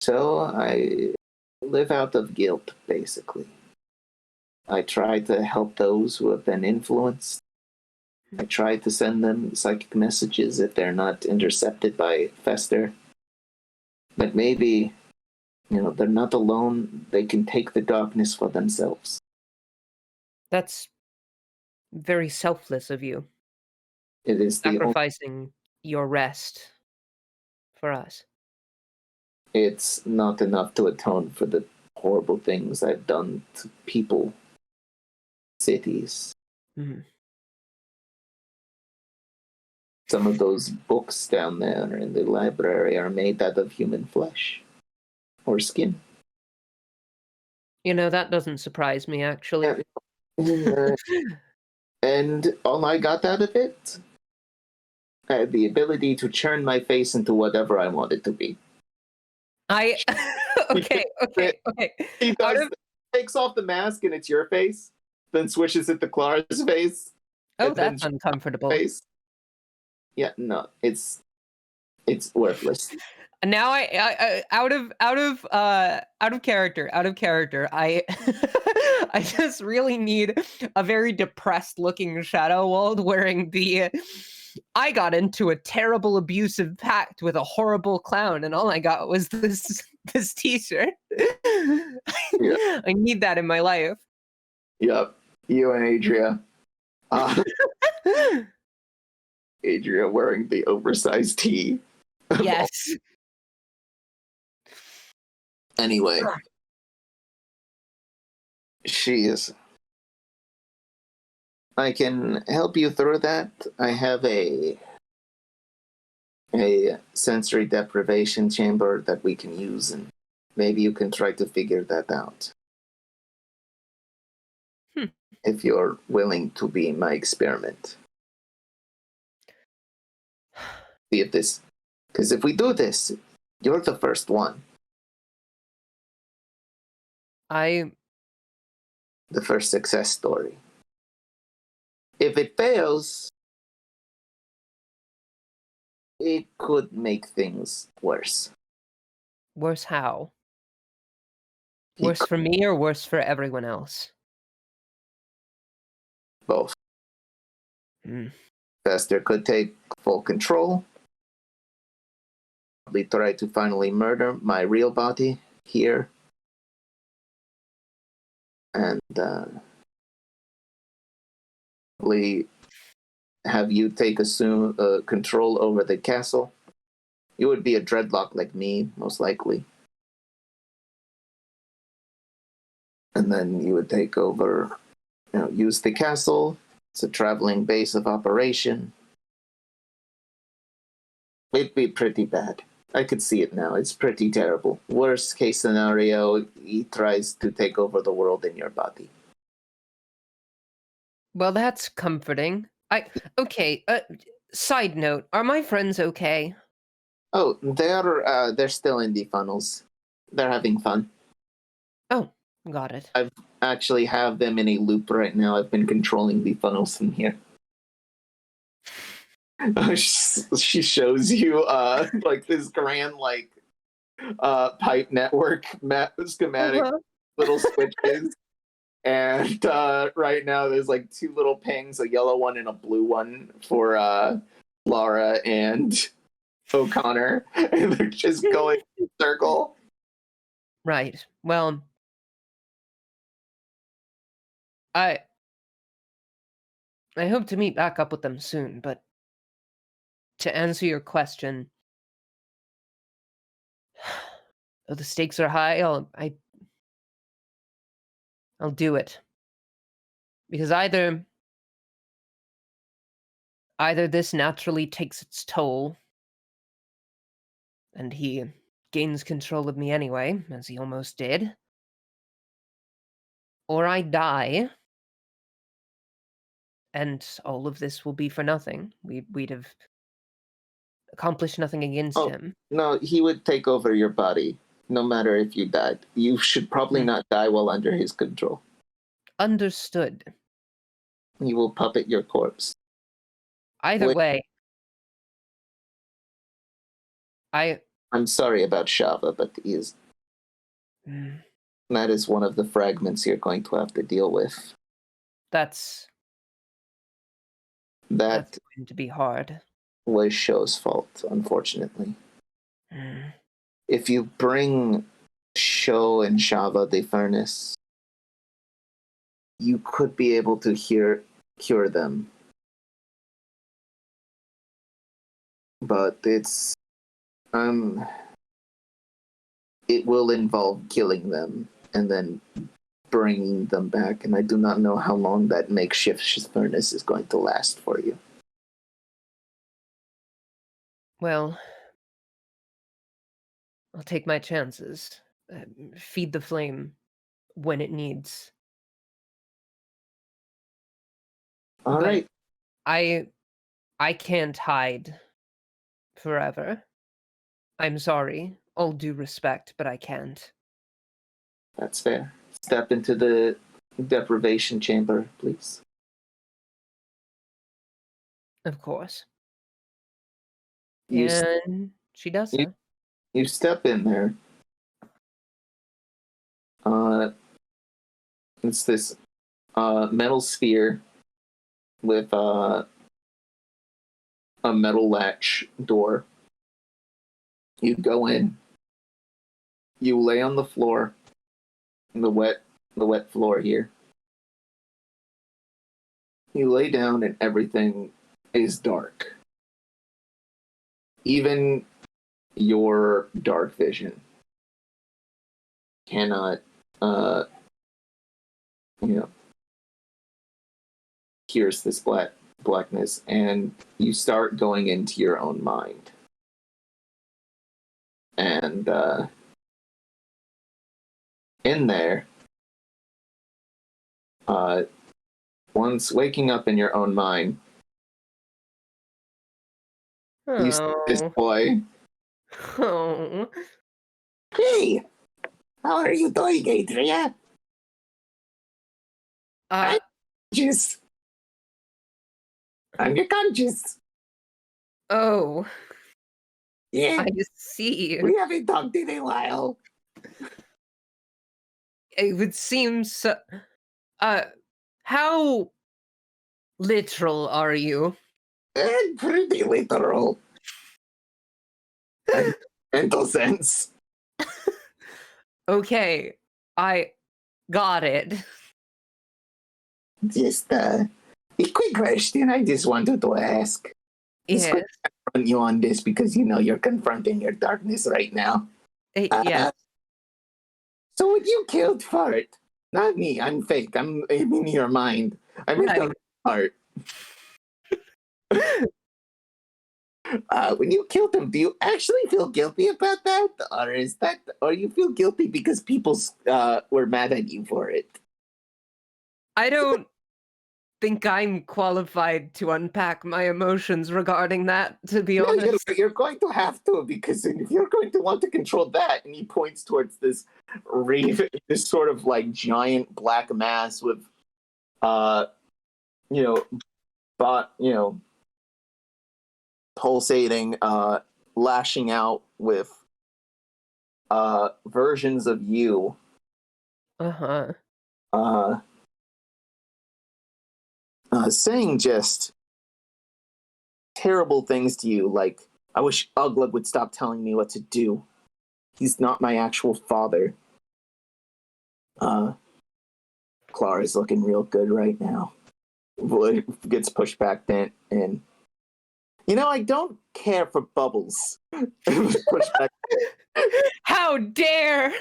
So I live out of guilt, basically. I try to help those who have been influenced. I try to send them psychic messages if they're not intercepted by Fester. But maybe, they're not alone. They can take the darkness for themselves. That's very selfless of you. It is sacrificing your rest for us. It's not enough to atone for the horrible things I've done to people, cities. Mm-hmm. Some of those books down there in the library are made out of human flesh or skin. That doesn't surprise me, actually. And all I got out of it, I had the ability to turn my face into whatever I wanted to be. Okay. He takes off the mask and it's your face, then switches it to Clara's face. Oh, that's uncomfortable. Face. Yeah, no, it's worthless. Now I out of character. I I just really need a very depressed looking Shadow Wald wearing the I got into a terrible abusive pact with a horrible clown and all I got was this t-shirt. Yeah. I need that in my life. Yep. You and Adria. Adria wearing the oversized tee. Yes. Anyway. She is. I can help you through that. I have a sensory deprivation chamber that we can use, and maybe you can try to figure that out. If you're willing to be my experiment. See if this... Because if we do this, you're the first one. The first success story. If it fails, it could make things worse. Worse how? Worse for me or worse for everyone else? Both. Fester could take full control. Probably try to finally murder my real body here. And probably have you take control over the castle. You would be a dreadlock like me, most likely. And then you would take over, use the castle. It's a traveling base of operation. It'd be pretty bad. I could see it now. It's pretty terrible. Worst case scenario, he tries to take over the world in your body. Well, that's comforting. Okay, side note, are my friends okay? Oh, they're still in the funnels. They're having fun. Oh, got it. I actually have them in a loop right now. I've been controlling the funnels from here. She shows you like this grand pipe network schematic, little switches. And right now there's like two little pings, a yellow one and a blue one for Laura and O'Connor. And they're just going in a circle. Right. Well, I hope to meet back up with them soon, but to answer your question, though the stakes are high, I'll do it. Because either this naturally takes its toll, and he gains control of me anyway, as he almost did, or I die, and all of this will be for nothing. We'd have accomplished nothing against him. No, he would take over your body, no matter if you died. You should probably not die while under his control. Understood. He will puppet your corpse. Either way, I'm sorry about Shava, but that is one of the fragments you're going to have to deal with. That's going to be hard. Was Sho's fault, unfortunately. If you bring Sho and Shava the furnace, you could be able to cure them. But it will involve killing them and then bringing them back, and I do not know how long that makeshift furnace is going to last for you. Well, I'll take my chances. Feed the flame when it needs. All right. I can't hide forever. I'm sorry. All due respect, but I can't. That's fair. Step into the deprivation chamber, please. Of course. And she does so. You step in there. It's this metal sphere with a metal latch door. You go in. You lay on the floor, the wet floor here. You lay down and everything is dark. Even your dark vision cannot, pierce this blackness, and you start going into your own mind. And in there, once waking up in your own mind, you see this boy. Oh. Hey, how are you doing, Adria? I'm your conscious. Oh. Yeah. I see. We haven't talked in a while. It would seem so. How literal are you? Pretty literal. Mental sense. Okay, I got it. Just a quick question I just wanted to ask. Yes. Confront you on this because you're confronting your darkness right now. Yeah. So when you killed Fart, Not me. I'm fake. I'm in your mind. I'm in Right. your heart. When you killed him, do you actually feel guilty about that, or you feel guilty because people were mad at you for it? I don't think I'm qualified to unpack my emotions regarding that, to be No, honest. you're going to have to, because if you're going to want to control that, and he points towards this raven, this sort of like giant black mass with, uh, you know, pulsating, lashing out with versions of you, Uh-huh. uh, saying just terrible things to you, like, I wish Uglug would stop telling me what to do. He's not my actual father. Clara's looking real good right now. Wood gets pushed back then, and I don't care for bubbles. Pushed back. How dare!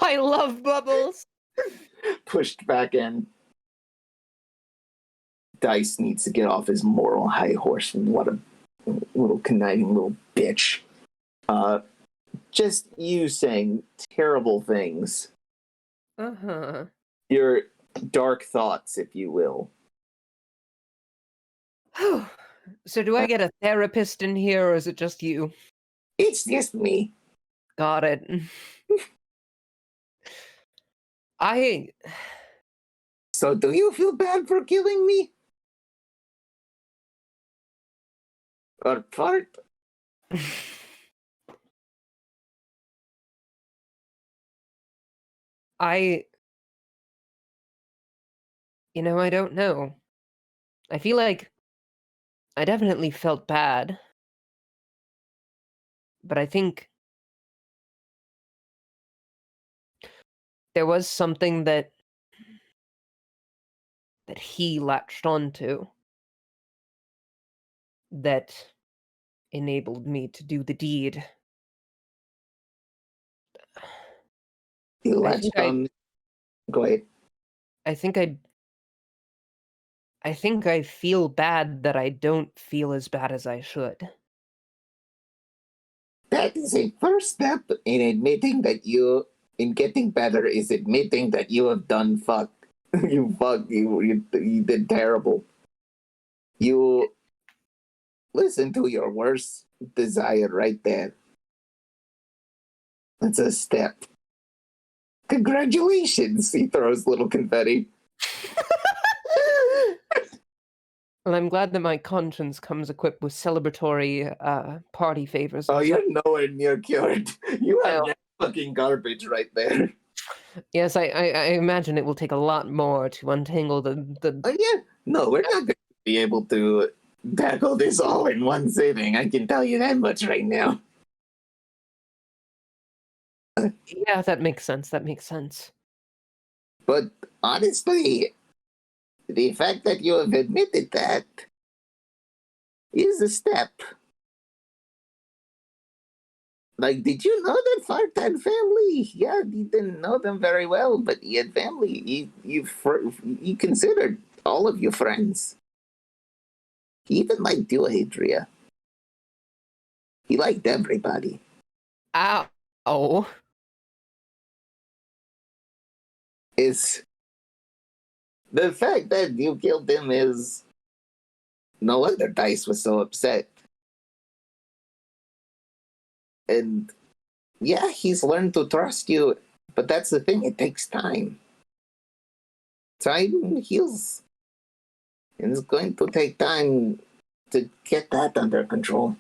I love bubbles! Pushed back in. Dice needs to get off his moral high horse. What a little conniving little bitch. Just you saying terrible things. Uh-huh. Your dark thoughts, if you will. So do I get a therapist in here, or is it just you? It's just me. Got it. I... So do you feel bad for killing me? Or part? I... I don't know. I feel like I definitely felt bad. But I think there was something that he latched onto that enabled me to do the deed. You I think latched on. Go ahead. I think I feel bad that I don't feel as bad as I should. That is a first step in admitting that in getting better, is admitting that you have done fuck. You did terrible. You listen to your worst desire right there. That's a step. Congratulations! He throws little confetti. Well, I'm glad that my conscience comes equipped with celebratory party favors. Oh, And such. you're nowhere near cured. You have Well, that fucking garbage right there. yes, I imagine it will take a lot more to untangle the. Oh yeah, no, we're not going to be able to tackle this all in one sitting. I can tell you that much right now. Yeah, that makes sense. That makes sense. But honestly, the fact that you have admitted that is a step. Like, did you know that Fart had family? Yeah, you didn't know them very well, but he had family. You considered all of your friends. He even liked you, Adria. He liked everybody. Ow. Oh. Is the fact that you killed him is no wonder Dice was so upset. And yeah, he's learned to trust you, but that's the thing, it takes time. Time heals. And it's going to take time to get that under control.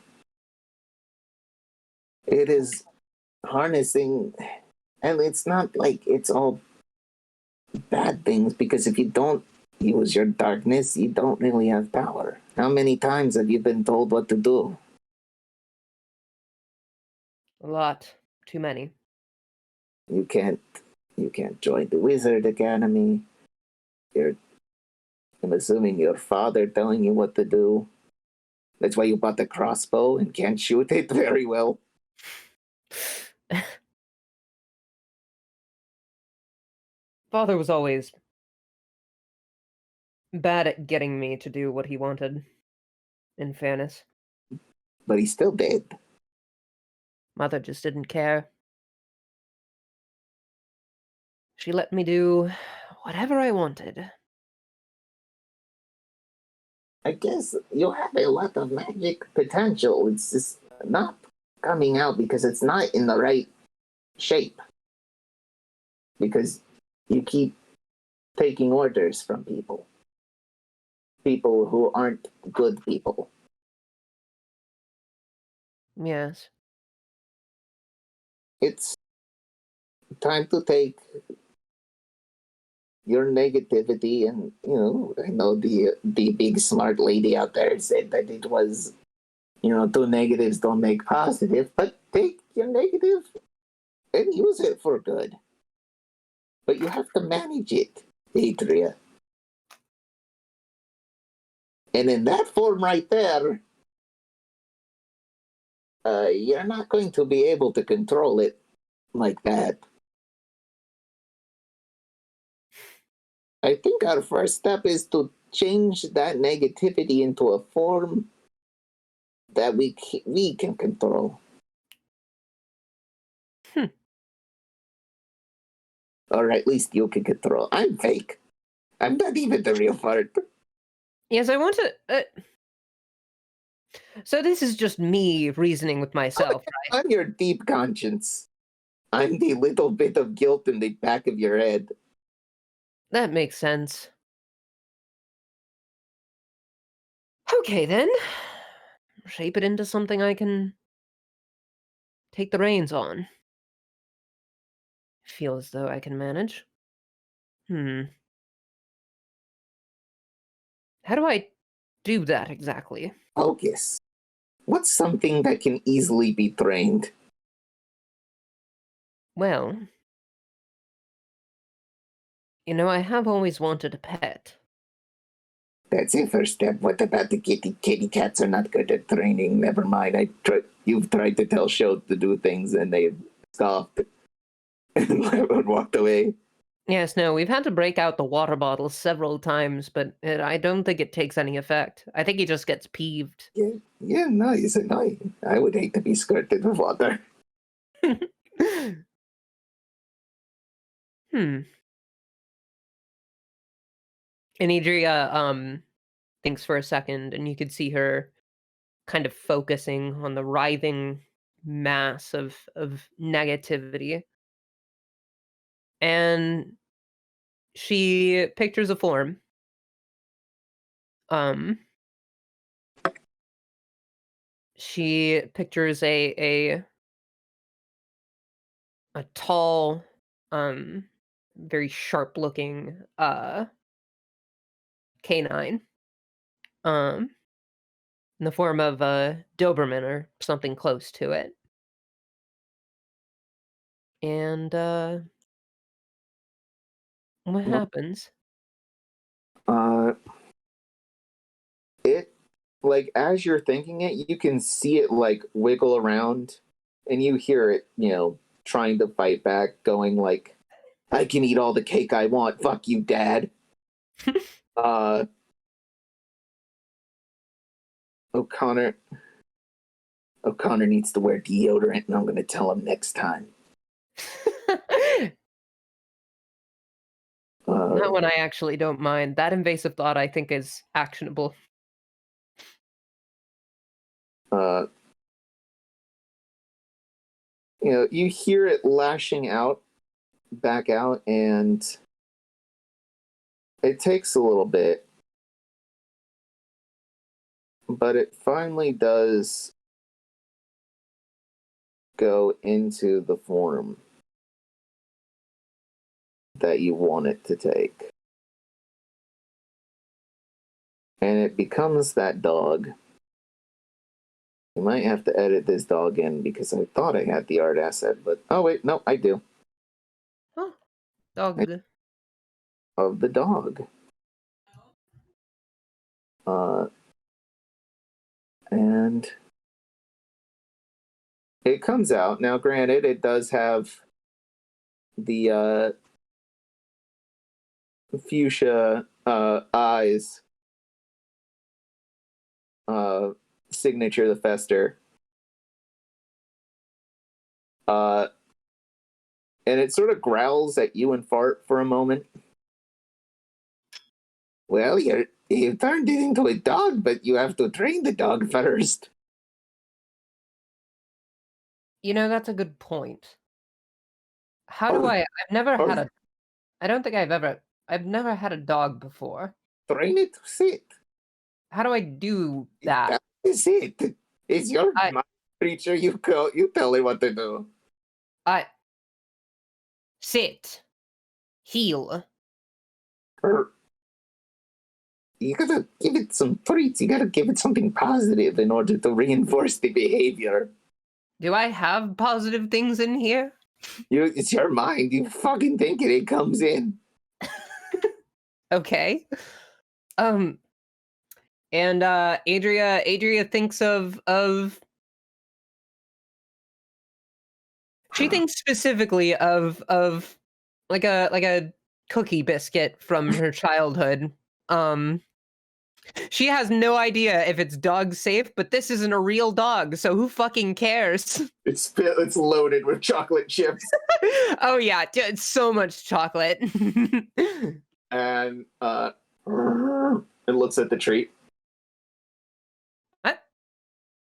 It is harnessing, and it's not like it's all bad things, because if you don't use your darkness, you don't really have power. How many times have you been told what to do? A lot. Too many. You can't join the Wizard Academy. I'm assuming your father telling you what to do. That's why you bought the crossbow and can't shoot it very well. Father was always bad at getting me to do what he wanted, in fairness. But he still did. Mother just didn't care. She let me do whatever I wanted. I guess you have a lot of magic potential. It's just not coming out because it's not in the right shape. Because you keep taking orders from people. People who aren't good people. Yes. It's time to take your negativity and, I know the big smart lady out there said that it was, two negatives don't make positive, but take your negative and use it for good. But you have to manage it, Adria. And in that form right there, you're not going to be able to control it like that. I think our first step is to change that negativity into a form that we can control. Or at least you can control. I'm fake. I'm not even the real part. Yes, I want to... So this is just me reasoning with myself, right? I'm your deep conscience. I'm the little bit of guilt in the back of your head. That makes sense. Okay, then. Shape it into something I can take the reins on. Feel as though I can manage. How do I do that exactly? Focus. What's something that can easily be trained? Well, I have always wanted a pet. That's a first step. What about the kitty? Kitty cats are not good at training. Never mind. You've tried to tell Show to do things and they scoffed and walked away. Yes, no, we've had to break out the water bottle several times, but I don't think it takes any effect. I think he just gets peeved. Yeah, no, it's annoying. I would hate to be skirted with water. And Adria thinks for a second, and you could see her kind of focusing on the writhing mass of negativity. And she pictures a form. She pictures a tall, very sharp-looking canine. In the form of a Doberman or something close to it. And what happens? It, like, as you're thinking it, you can see it, like, wiggle around, and you hear it, trying to fight back, going, like, I can eat all the cake I want. Fuck you, Dad. O'Connor needs to wear deodorant, and I'm going to tell him next time. That one I actually don't mind. That invasive thought I think is actionable. You hear it lashing back out, and it takes a little bit, but it finally does go into the form that you want it to take. And it becomes that dog. You might have to edit this dog in because I thought I had the art asset, but oh wait, no, I do. Oh, dog. Of the dog. And it comes out. Now, granted, it does have the fuchsia eyes signature the Fester. And it sort of growls at you and Fart for a moment. Well, you turned it into a dog, but you have to train the dog first. That's a good point. How do I've never had a, I don't think I've never had a dog before. Train it to sit. How do I do that? That is it. It's your mind creature. You tell it what to do. Sit. Heal. You gotta give it some treats. You gotta give it something positive in order to reinforce the behavior. Do I have positive things in here? It's your mind. You fucking think it comes in. Okay. And Adria thinks of she thinks specifically of like a cookie biscuit from her childhood. She has no idea if it's dog safe, but this isn't a real dog, so who fucking cares? It's loaded with chocolate chips. Oh yeah, it's so much chocolate. And it looks at the treat. What?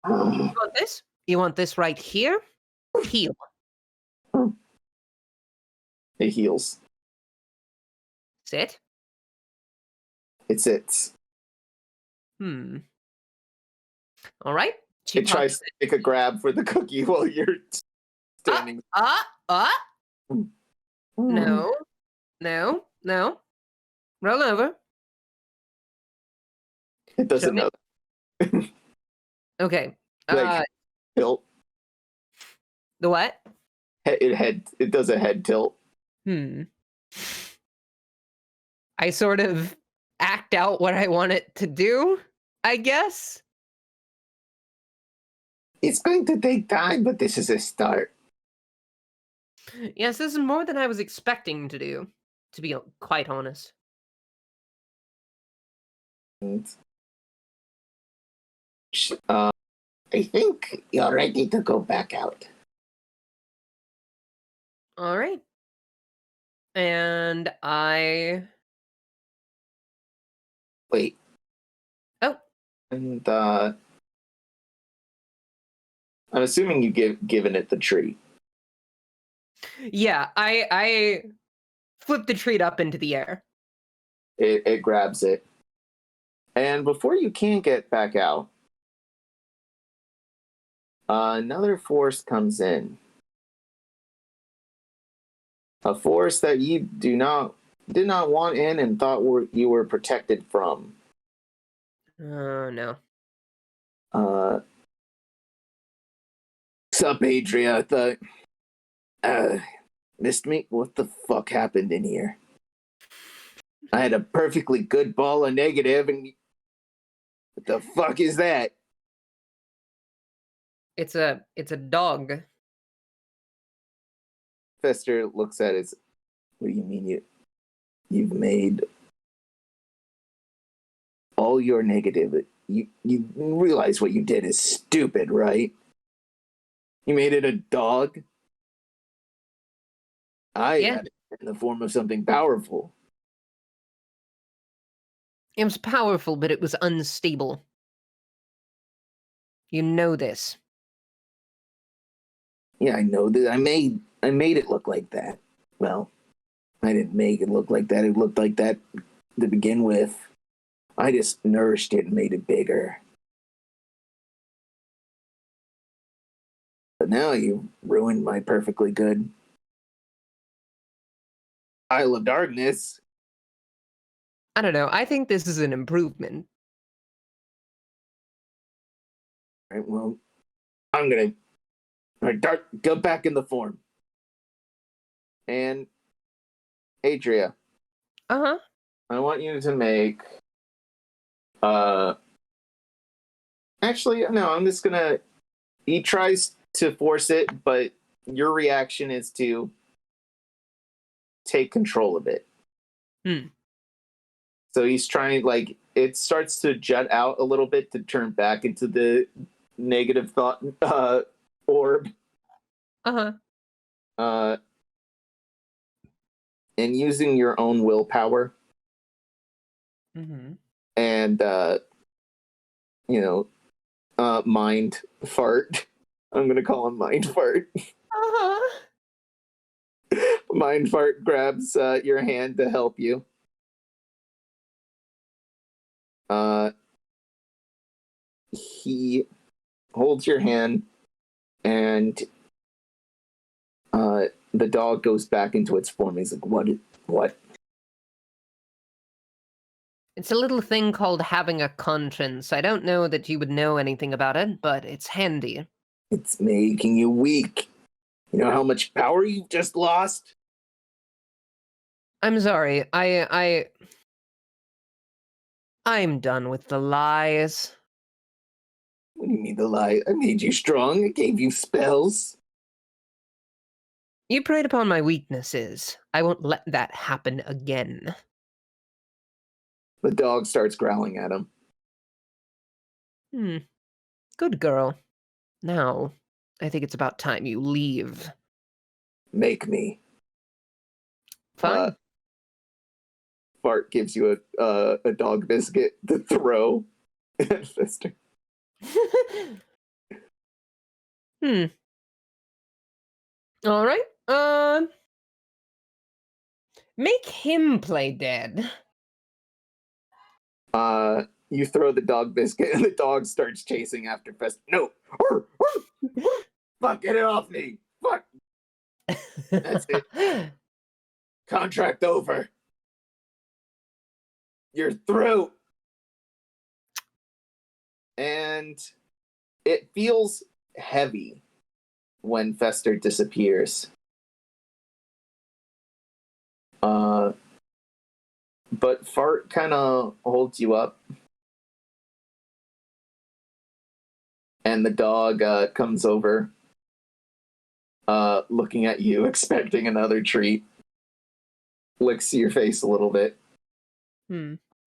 You want this? You want this right here? Heal. It heals. Sit. It sits. All right. It tries to take a grab for the cookie while you're standing. No. Roll over. It doesn't know. Okay. Tilt. The what? It does a head tilt. I sort of act out what I want it to do, I guess. It's going to take time, but this is a start. Yes, this is more than I was expecting to do, to be quite honest. I think you're ready to go back out. All right. And I... Wait. Oh. And I'm assuming you've given it the treat. Yeah, I flip the treat up into the air. It grabs it. And before you can get back out, another force comes in. A force that you did not want in and thought you were protected from. Oh, no. Sup, Adria? Missed me? What the fuck happened in here? I had a perfectly good ball of negative, and what the fuck is that? It's a dog. Fester looks at it. What do you mean you've made all your negative? You realize what you did is stupid, right? You made it a dog? I had it in the form of something powerful. It was powerful, but it was unstable. You know this. Yeah, I know that. I made it look like that. Well, I didn't make it look like that. It looked like that to begin with. I just nourished it and made it bigger. But now you ruined my perfectly good Isle of Darkness. I don't know. I think this is an improvement. All right, well, I'm gonna go back in the form. And Adria. Uh-huh. I want you to make actually no, I'm just gonna he tries to force it, but your reaction is to take control of it. So he's trying, like, it starts to jut out a little bit to turn back into the negative thought orb. Uh-huh. And using your own willpower Mm-hmm. and, mind fart. I'm going to call him mind fart. Uh-huh. Mind fart grabs your hand to help you. He holds your hand, and the dog goes back into its form. He's like, what? It's a little thing called having a conscience. I don't know that you would know anything about it, but it's handy. It's making you weak. You know how much power you've just lost? I'm sorry. I'm done with the lies. What do you mean the lie? I made you strong. I gave you spells. You preyed upon my weaknesses. I won't let that happen again. The dog starts growling at him. Good girl. Now, I think it's about time you leave. Make me. Fine. Fart gives you a dog biscuit to throw at Fister. All right. Make him play dead. You throw the dog biscuit, and the dog starts chasing after Fester. No! Fuck, get it off me! Fuck! That's it. Contract over. You're through. And it feels heavy when Fester disappears. But Fart kind of holds you up. And the dog comes over, looking at you, expecting another treat. Licks your face a little bit.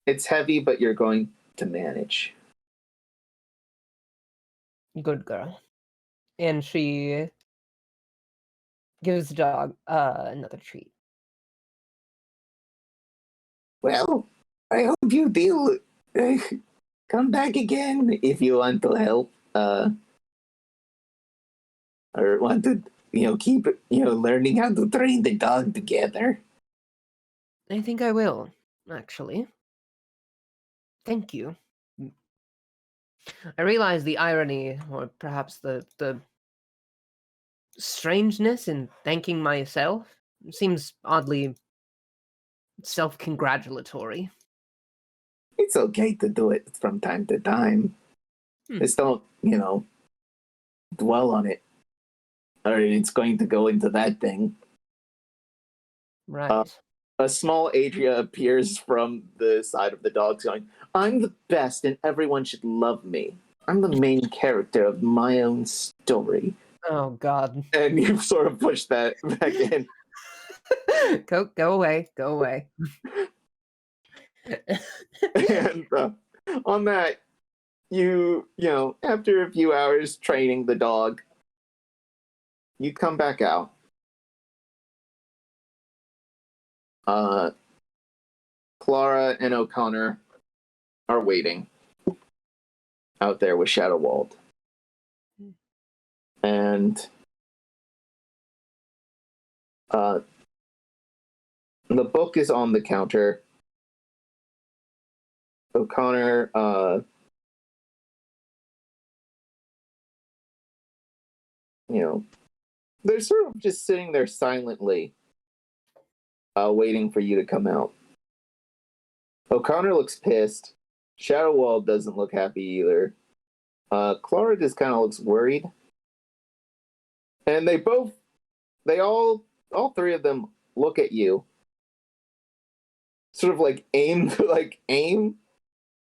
It's heavy, but you're going to manage. Good girl. And she gives the dog another treat. Well, I hope you deal. Come back again if you want to help. Or want to, keep, learning how to train the dog together. I think I will, actually. Thank you. I realize the irony, or perhaps the strangeness in thanking myself. It seems oddly self-congratulatory. It's okay to do it from time to time. Just don't, dwell on it. Or it's going to go into that thing. Right. A small Adria appears from the side of the dog going, I'm the best and everyone should love me. I'm the main character of my own story. Oh, God. And you sort of push that back in. Go away. Go away. And on that, after a few hours training the dog, you come back out. Clara and O'Connor are waiting out there with Shadowwald. And the book is on the counter. O'Connor they're sort of just sitting there silently, waiting for you to come out. O'Connor looks pissed. Shadowwald doesn't look happy either. Clara just kind of looks worried. And all three of them look at you. Sort of like aim,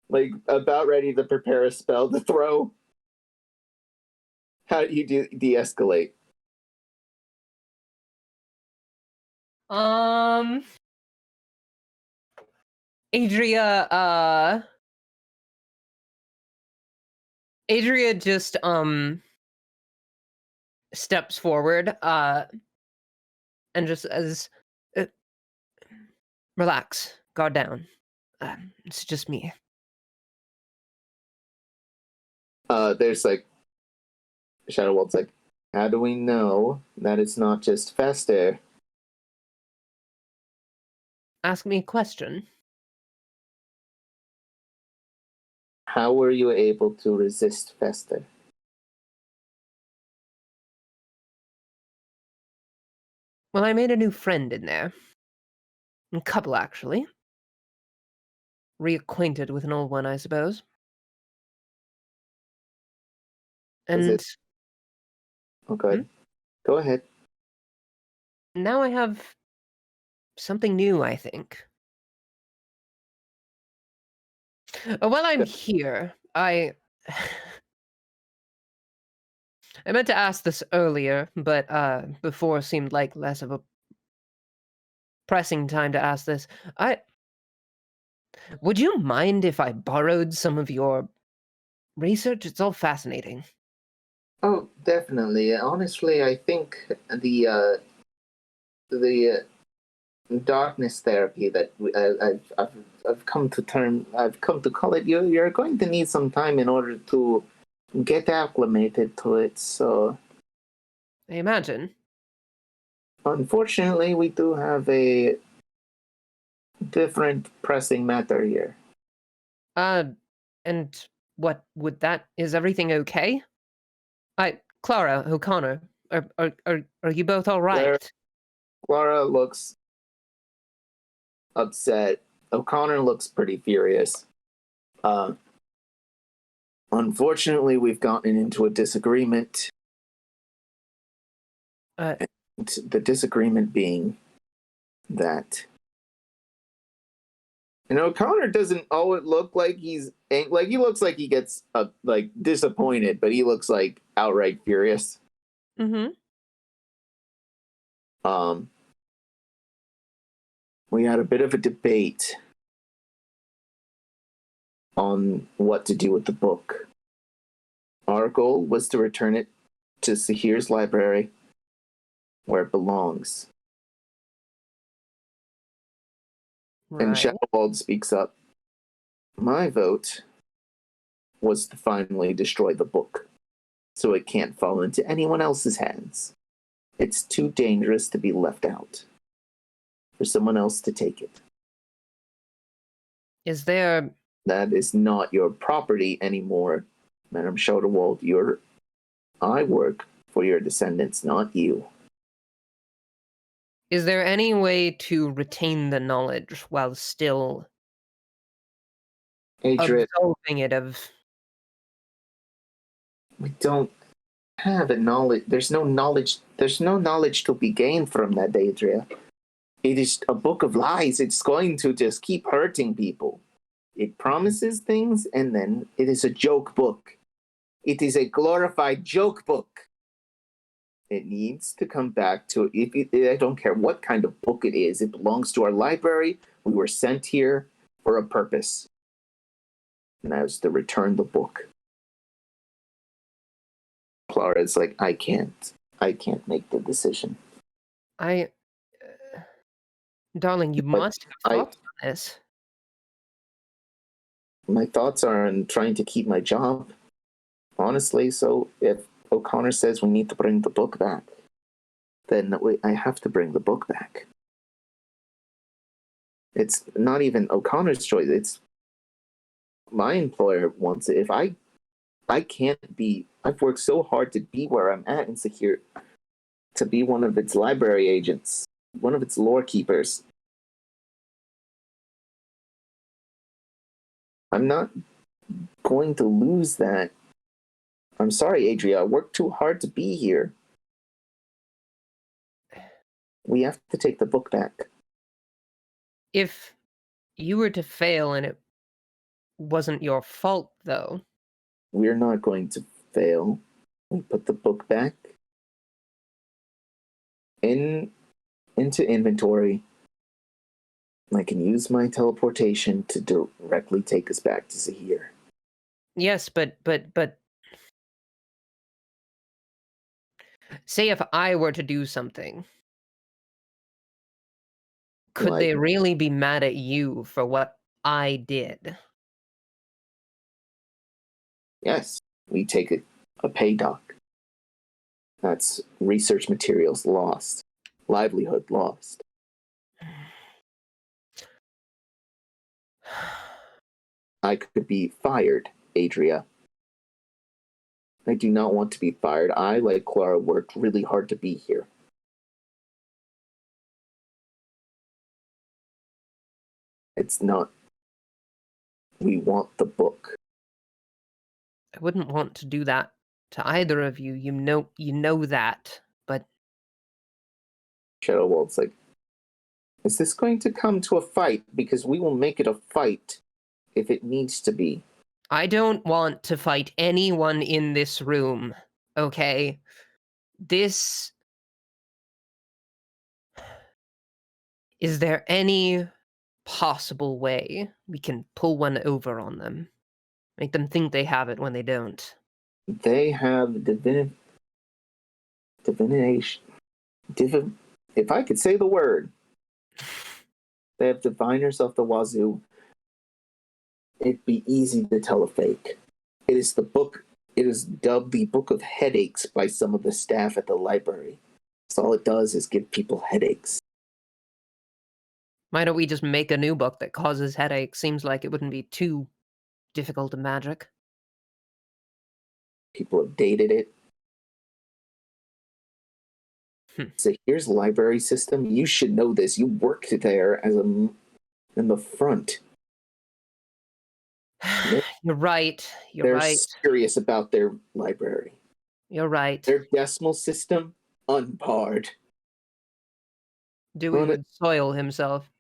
like about ready to prepare a spell to throw. How do you de-escalate? Adria just steps forward and just says, uh, "Relax, guard down. It's just me." There's like Shadowwald's like, how do we know that it's not just Fester? Ask me a question. How were you able to resist Fester? Well, I made a new friend in there. A couple, actually. Reacquainted with an old one, I suppose. Was And it okay? Go ahead. now I have something new, I think. While I'm here, I meant to ask this earlier, but before seemed like less of a pressing time to ask this. Would you mind if I borrowed some of your research? It's all fascinating. Oh, definitely. Honestly, I think the darkness therapy that I've come to call it. You're going to need some time in order to get acclimated to it. So, I imagine. unfortunately, we do have a different pressing matter here. And what would that? Is everything okay? Clara O'Connor, are you both all right? Clara looks upset. O'Connor looks pretty furious. Unfortunately, we've gotten into a disagreement. The disagreement being that, and O'Connor doesn't always look like he's like he looks like he gets like disappointed, but he looks like outright furious. Mm-hmm. We had a bit of a debate on what to do with the book. Our goal was to return it to Sahir's library where it belongs. Right. And Shadowwald speaks up. My vote was to finally destroy the book so it can't fall into anyone else's hands. It's too dangerous to be left out for someone else to take it. Is there... That is not your property anymore, Madame Shadowwald. I work for your descendants, not you. Is there any way to retain the knowledge while still Adria, absolving it of... we don't have a knowledge. There's no knowledge to be gained from that, Adria. It is a book of lies. It's going to just keep hurting people. It promises things, and then it is a joke book. It is a glorified joke book. It needs to come back to I don't care what kind of book it is. It belongs to our library. We were sent here for a purpose, and that was to return the book. Clara's like, I can't make the decision. Darling, you must have thoughts on this. My thoughts are on trying to keep my job, honestly. So if O'Connor says we need to bring the book back, then I have to bring the book back. It's not even O'Connor's choice. It's my employer wants it. If I can't be, I've worked so hard to be where I'm at in Secure, to be one of its library agents, one of its lore keepers. I'm not going to lose that. I'm sorry, Adria. I worked too hard to be here. We have to take the book back. If you were to fail and it wasn't your fault, though. We're not going to fail. We put the book back into inventory. I can use my teleportation to directly take us back to Zahir. Yes, but say if I were to do something, could Like, they really be mad at you for what I did? yes, we take a pay doc. That's research materials lost, livelihood lost. I could be fired, Adria. I do not want to be fired. I, like Clara, worked really hard to be here. It's not. We want the book. I wouldn't want to do that to either of you. You know that, but Shadowwald's like, is this going to come to a fight? Because we will make it a fight if it needs to be. I don't want to fight anyone in this room, okay? Is there any possible way we can pull one over on them? Make them think they have it when they don't. They have divination. If I could say the word, they have diviners of the wazoo. It'd be easy to tell a fake. It is the book. It is dubbed the Book of Headaches by some of the staff at the library. So all it does is give people headaches. Why don't we just make a new book that causes headaches? Seems like it wouldn't be too difficult to magic. People have dated it. So here's library system. You should know this. You worked there as in the front. You're right. They're serious about their library. You're right. Their decimal system, unbarred. Dewey would soil himself.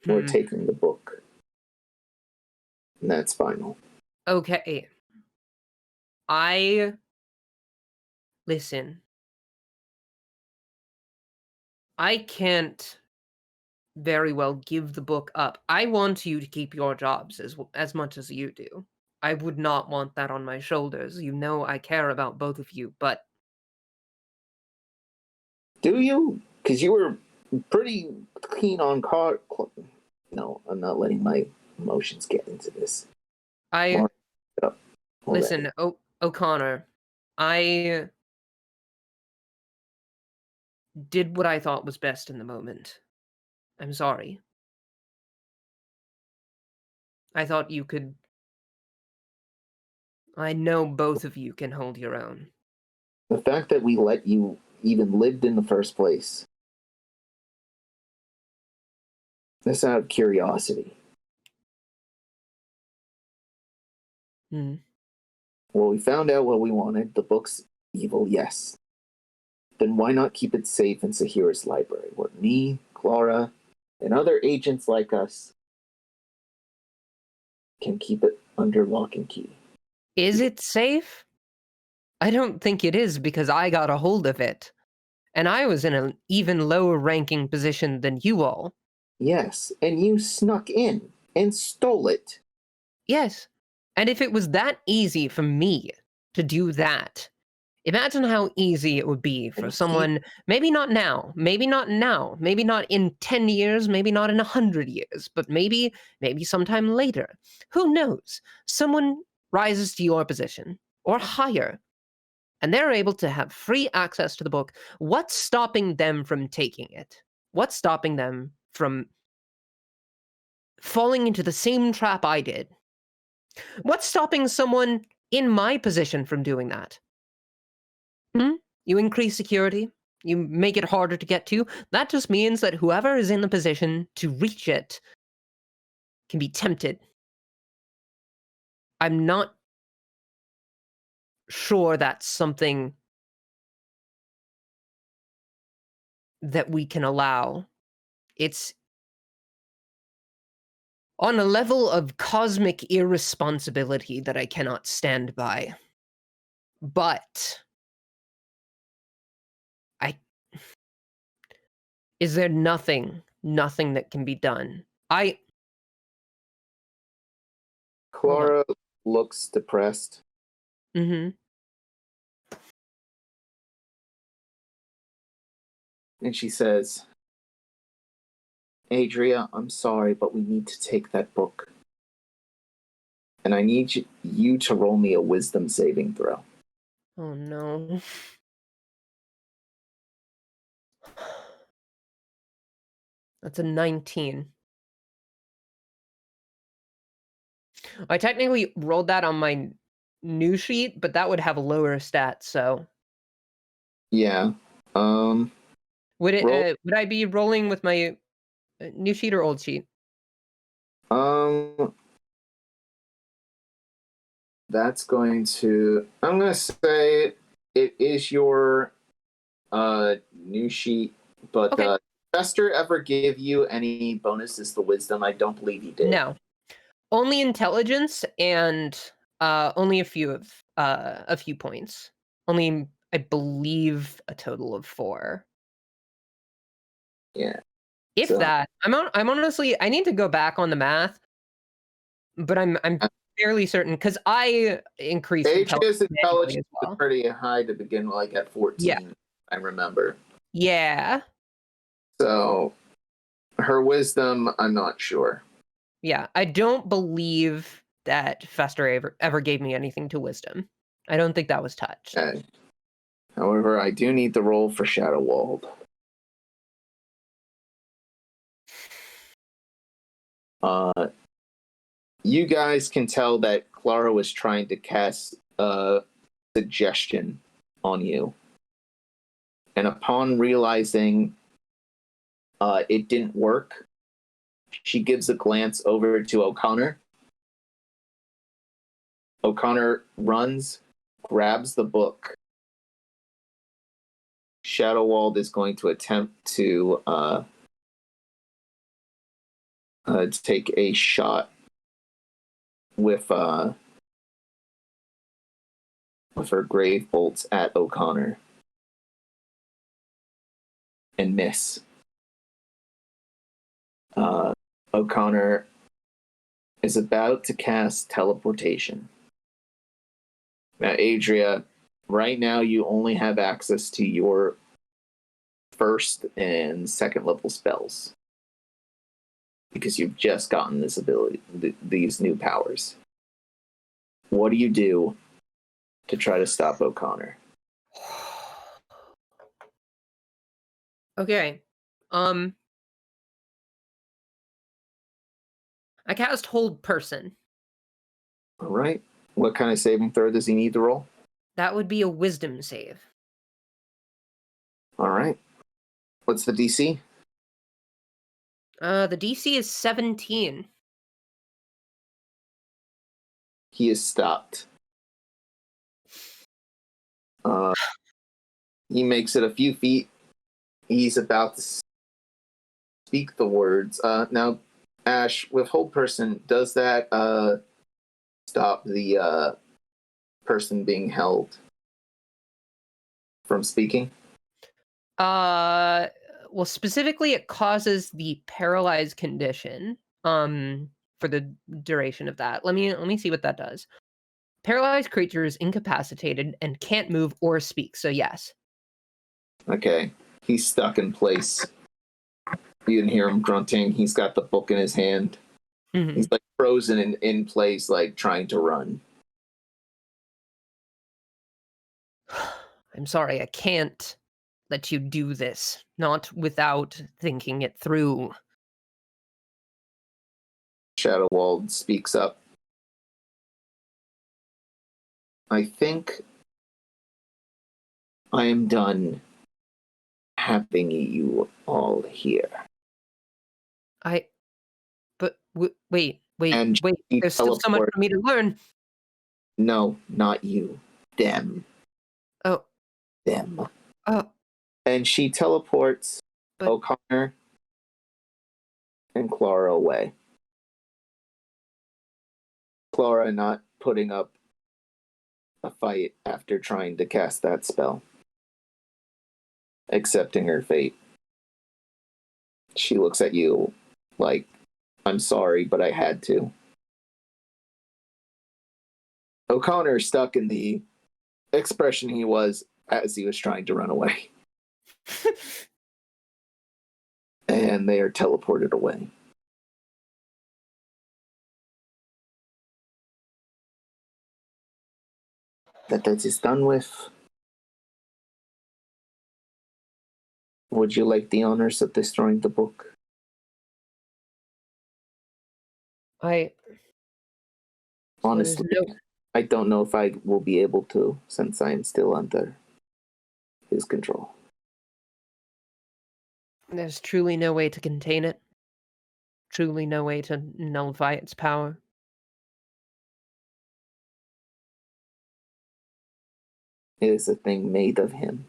We're taking the book. And that's final. Okay. Listen. I can't very well give the book up. I want you to keep your jobs as much as you do. I would not want that on my shoulders. You know I care about both of you, but... Do you? Because you were pretty keen on No, I'm not letting my emotions get into this. Listen, O'Connor, I did what I thought was best in the moment. I'm sorry. I thought you could... I know both of you can hold your own. The fact that we let you even lived in the first place. That's out of curiosity. Hmm. Well, we found out what we wanted. The book's evil, yes. Then why not keep it safe in Zahira's library, where me, Clara, and other agents like us can keep it under lock and key? Is it safe? I don't think it is, because I got a hold of it. And I was in an even lower ranking position than you all. Yes, and you snuck in and stole it. Yes. And if it was that easy for me to do that, imagine how easy it would be for someone, maybe not now, maybe not in 10 years, maybe not in 100 years, but maybe sometime later. Who knows? Someone rises to your position, or higher, and they're able to have free access to the book. What's stopping them from taking it? What's stopping them from falling into the same trap I did? What's stopping someone in my position from doing that? You increase security, you make it harder to get to. That just means that whoever is in the position to reach it can be tempted. I'm not sure that's something that we can allow. It's on a level of cosmic irresponsibility that I cannot stand by. But Is there nothing that can be done? Hold on. Clara looks depressed. Mm-hmm. And she says, Adria, I'm sorry, but we need to take that book. And I need you to roll me a wisdom saving throw. Oh no. That's a 19. I technically rolled that on my new sheet, but that would have lower stats, so Yeah. would it Roll. would I be rolling with my new sheet or old sheet? That's going to, I'm going to say it is your new sheet, but Okay. Fester ever give you any bonuses to wisdom? I don't believe he did. No. Only intelligence and only a few points. Only, I believe, a total of 4. Yeah. If So, that. I'm honestly, I need to go back on the math, but I'm fairly certain because I increased Adria's intelligence manually intelligence as was well. pretty high to begin, like at 14, Yeah. I remember. Yeah. So, her wisdom, I'm not sure. Yeah. I don't believe that Fester ever gave me anything to wisdom. I don't think that was touched. Okay. However, I do need the roll for Shadow Wald. You guys can tell that Clara was trying to cast a suggestion on you. And upon realizing it didn't work, she gives a glance over to O'Connor. O'Connor runs, grabs the book. Shadowwald is going to attempt to take a shot with her grave bolts at O'Connor and miss. O'Connor is about to cast teleportation. Now, Adria, right now you only have access to your first and second level spells because you've just gotten this ability, these new powers. What do you do to try to stop O'Connor? Okay. I cast Hold Person. All right. What kind of saving throw does he need to roll? That would be a wisdom save. All right. What's the DC? The DC is 17. He is stopped. He makes it a few feet. He's about to speak the words. Now, Ashe, with Hold Person, does that stop the person being held from speaking? Well, specifically, it causes the paralyzed condition. For the duration of that. Let me see what that does. Paralyzed creature is incapacitated and can't move or speak. So yes. Okay. He's stuck in place. You can hear him grunting. He's got the book in his hand. Mhm. He's like frozen in place, like trying to run. I'm sorry, I can't let you do this. Not without thinking it through. Shadowwald speaks up. I think I am done having you all here. But wait. And he There's still so much for me to learn. No, not you. Them. Oh. Them. Oh. And she teleports O'Connor and Clara away. Clara not putting up a fight after trying to cast that spell. Accepting her fate. She looks at you like, I'm sorry, but I had to. O'Connor stuck in the expression he was as he was trying to run away. And they are teleported away. That is done with. Would you like the honors of destroying the book? Honestly, I don't know if I will be able to, since I am still under his control. There's truly no way to contain it. Truly no way to nullify its power. It is a thing made of him.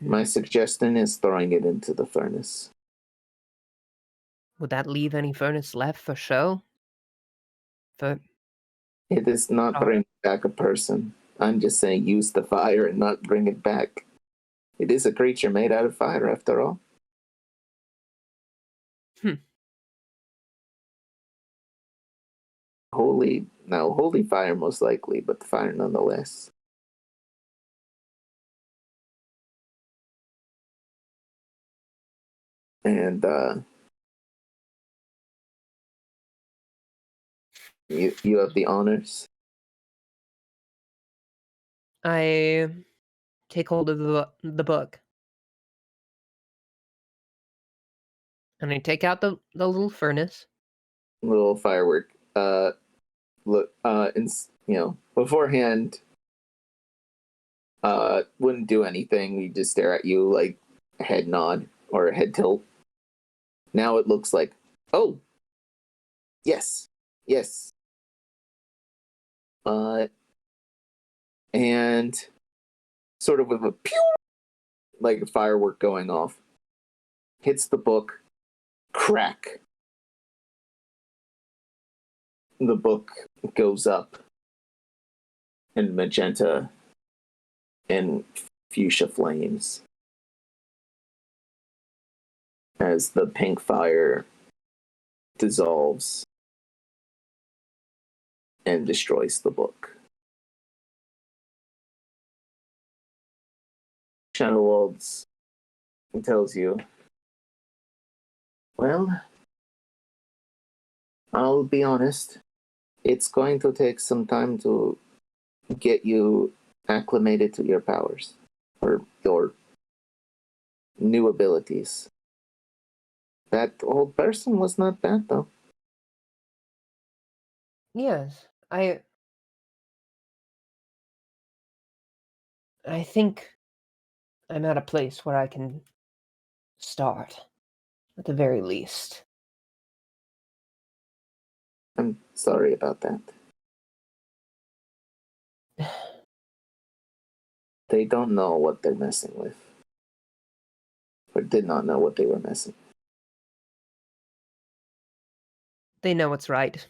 My suggestion is throwing it into the furnace. Would that leave any furnace left for show? It is not bringing back a person. I'm just saying use the fire and not bring it back. It is a creature made out of fire, after all. Holy fire most likely, but the fire nonetheless. And you have the honors. I take hold of the book. And I take out the little furnace. Little firework. Look, beforehand, wouldn't do anything. We just stare at you like a head nod or a head tilt. Now it looks like, oh, yes. And sort of with a pew, like a firework going off, hits the book, crack. The book goes up in magenta and fuchsia flames as the pink fire dissolves and destroys the book. Shadowwalds tells you, well, I'll be honest, it's going to take some time to get you acclimated to your powers or your new abilities. That old person was not bad, though. Yes, I think I'm at a place where I can start, at the very least. I'm sorry about that. They don't know what they're messing with. Or did not know what they were messing with. They know what's right.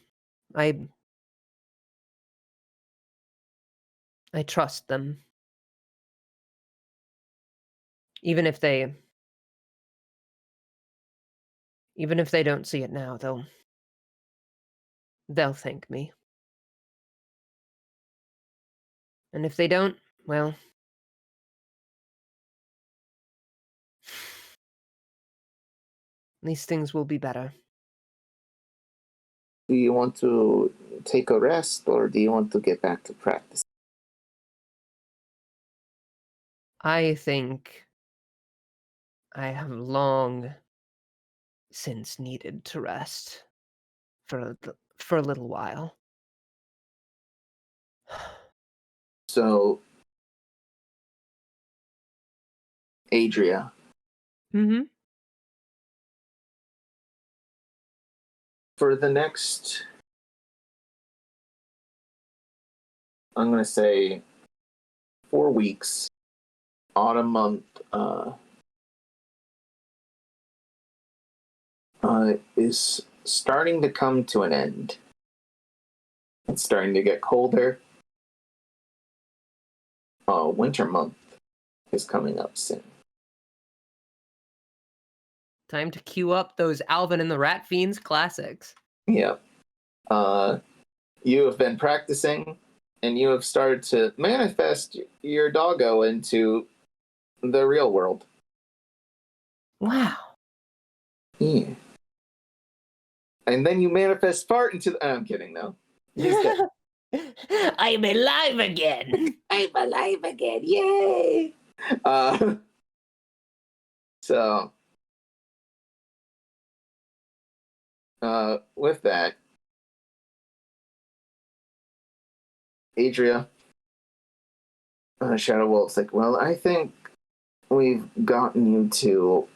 I trust them. Even if they don't see it now, they'll thank me. And if they don't, well, these things will be better. Do you want to take a rest, or do you want to get back to practice? I think I have long since needed to rest for a little while. So, Adria. Mm-hmm. For the next, I'm going to say, 4 weeks, autumn month is starting to come to an end. It's starting to get colder. Winter month is coming up soon. Time to cue up those Alvin and the Rat Fiends classics. Yeah. You have been practicing, and you have started to manifest your doggo into the real world. Wow. Yeah. And then you manifest fart into the... I'm kidding, no. He's dead. I'm alive again. I'm alive again. Yay! So, with that, Adria, Shadow Wolf's like, well, I think we've gotten you to...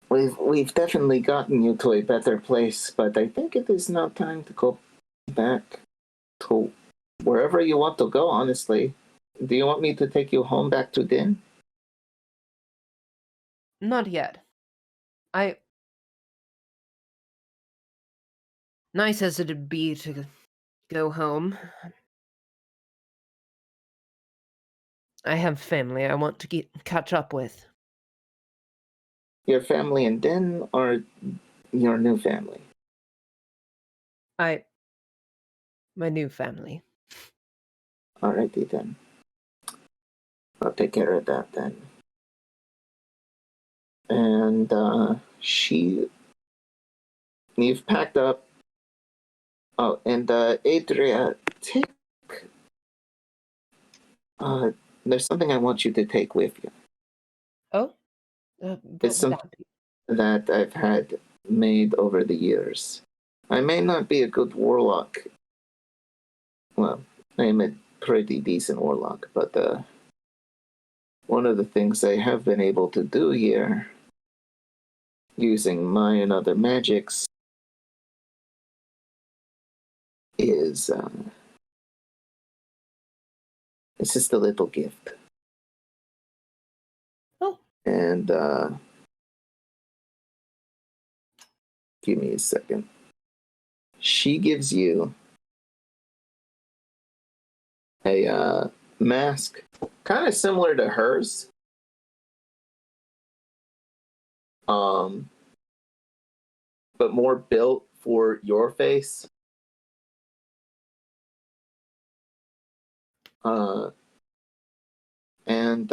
We've definitely gotten you to a better place, but I think it is now time to go back to wherever you want to go, honestly. Do you want me to take you home back to Din? Not yet. Nice as it'd be to go home, I have family I want to catch up with. Your family in Din or your new family? My new family. Alrighty then. I'll take care of that then. And you've packed up. Oh, and Adria, there's something I want you to take with you. Oh? It's something that I've had made over the years. I may not be a good warlock. Well, I am a pretty decent warlock, but one of the things I have been able to do here, using my and other magics, is it's just a little gift. Oh. And give me a second. She gives you a mask kind of similar to hers. But more built for your face. And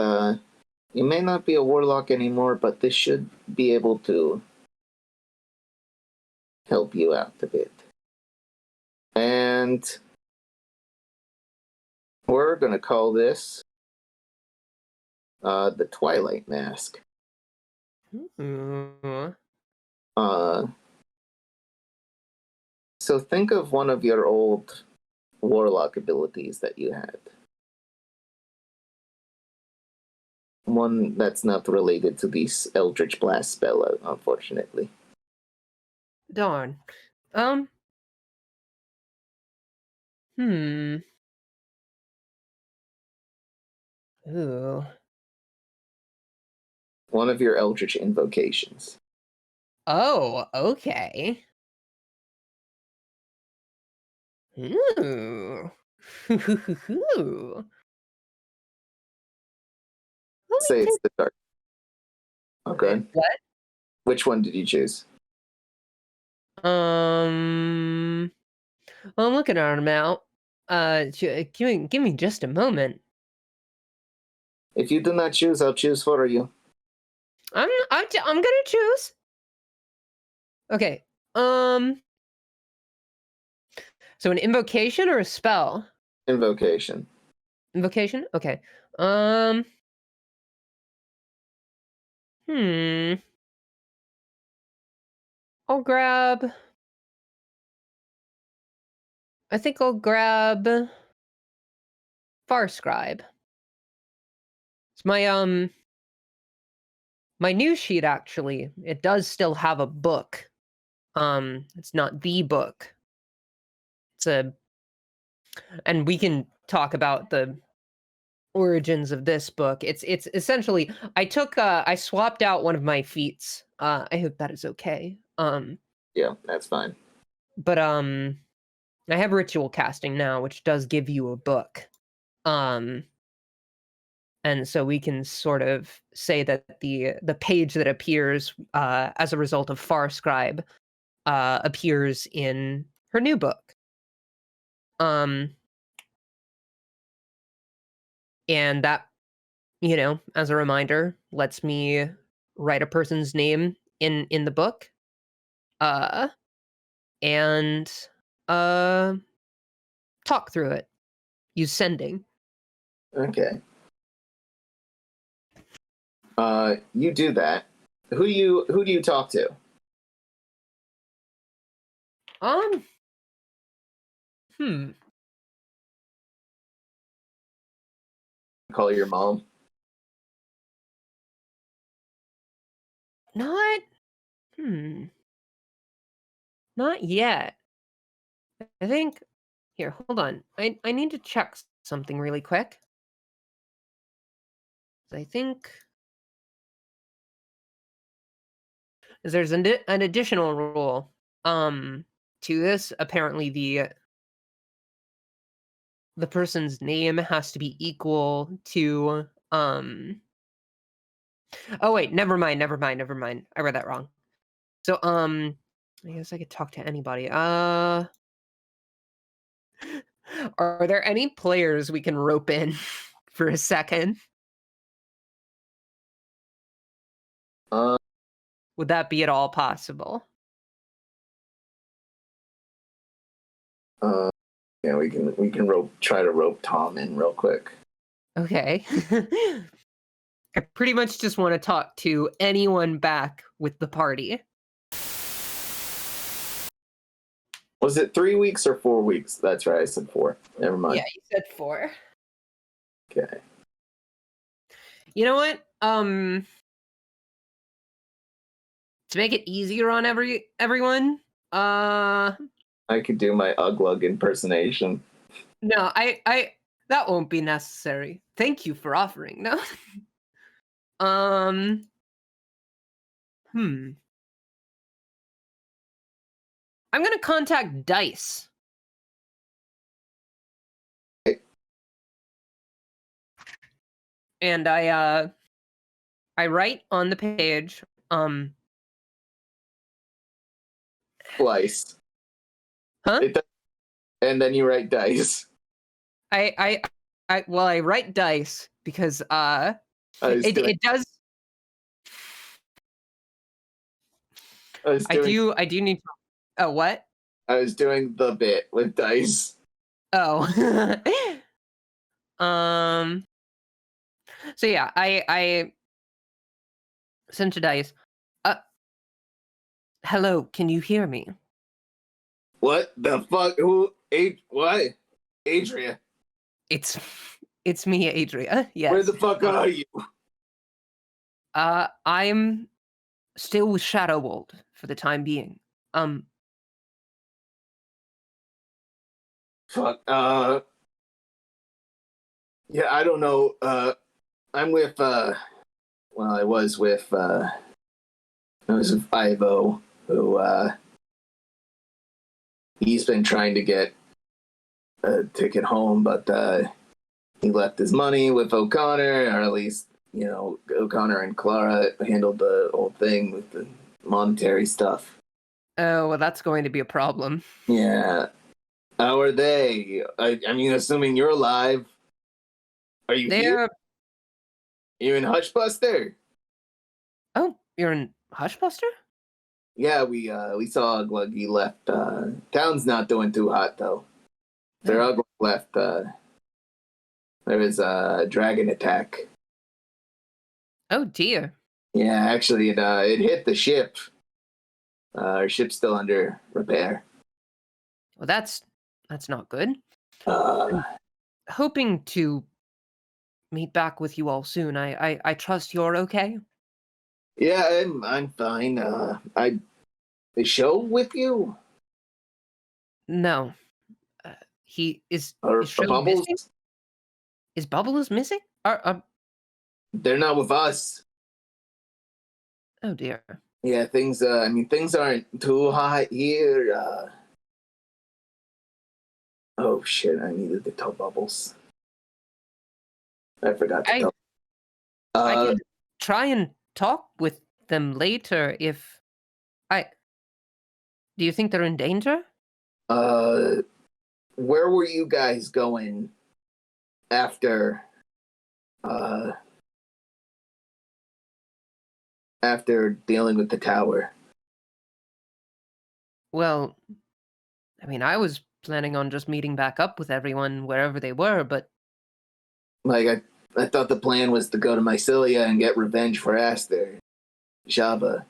you may not be a warlock anymore, but this should be able to help you out a bit. And we're going to call this the Twilight Mask. Mm. So think of one of your old warlock abilities that you had. One that's not related to this Eldritch Blast spell, unfortunately. Darn. Ooh. One of your Eldritch invocations. Oh, okay. Ooh. Say it's the dark. Okay. What? Which one did you choose? Well, I'm looking at them out. Give me just a moment. If you do not choose, I'll choose for you. I'm gonna choose. Okay. So an invocation or a spell? Invocation. Invocation? Okay. I'll grab... I think I'll grab... Far Scribe. It's my news sheet, actually. It does still have a book. It's not the book. And we can talk about the origins of this book. It's essentially, I swapped out one of my feats. I hope that is okay. Yeah, that's fine. But I have ritual casting now, which does give you a book. And And so we can sort of say that the page that appears as a result of Far Scribe appears in her new book. And that, as a reminder, lets me write a person's name in the book, and talk through it. Use sending. Okay. You do that. Who do you talk to? Call your mom. Not not yet. I think here, hold on. I need to check something really quick. I think there's an additional rule to this. Apparently the person's name has to be equal to oh wait, never mind. I read that wrong. So I guess I could talk to anybody. Are there any players we can rope in for a second? Would that be at all possible? Yeah, we can try to rope Tom in real quick. Okay. I pretty much just want to talk to anyone back with the party. Was it 3 weeks or 4 weeks? That's right, I said 4. Never mind. Yeah, you said 4. Okay. You know what? To make it easier on everyone, I could do my Uglug impersonation. no, I that won't be necessary. Thank you for offering. No. I'm gonna contact Dice. Okay. And I write on the page, Slice. Huh? And then you write Dice. I write Dice because it does. I do need to. Oh, what? I was doing the bit with Dice. Oh. So yeah, I sent to Dice. Hello, can you hear me? What the fuck? What? Adria. It's me, Adria. Yes. Where the fuck are you? I'm still with Shadowwold for the time being. Fuck. Yeah, I don't know. I'm with. I was with. Ivo, who he's been trying to get a ticket home, but he left his money with O'Connor, or at least O'Connor and Clara handled the whole thing with the monetary stuff. Oh, well, that's going to be a problem. Yeah. How are they? I mean, assuming you're alive. Are you here? You're in Hushbuster? Oh, you're in Hushbuster? Yeah, we saw Uglug. He left. Town's not doing too hot though. Their Uglug left. There was a dragon attack. Oh dear. Yeah, actually, it hit the ship. Our ship's still under repair. Well, that's not good. I'm hoping to meet back with you all soon. I trust you're okay. Yeah, I'm fine. The show with you? No, he is. Or Is Show Bubbles? missing? Is Bubbles missing? They're not with us. Oh dear. Yeah, things. Things aren't too hot here. Oh shit! I needed to tell Bubbles. I forgot to tell. I Uh, can try and talk with them later if I. Do you think they're in danger? uh, where were you guys going after, uh, after dealing with the tower? Well, I mean, I was planning on just meeting back up with everyone wherever they were, but Like, I thought the plan was to go to Mycelia and get revenge for Aster, Shava.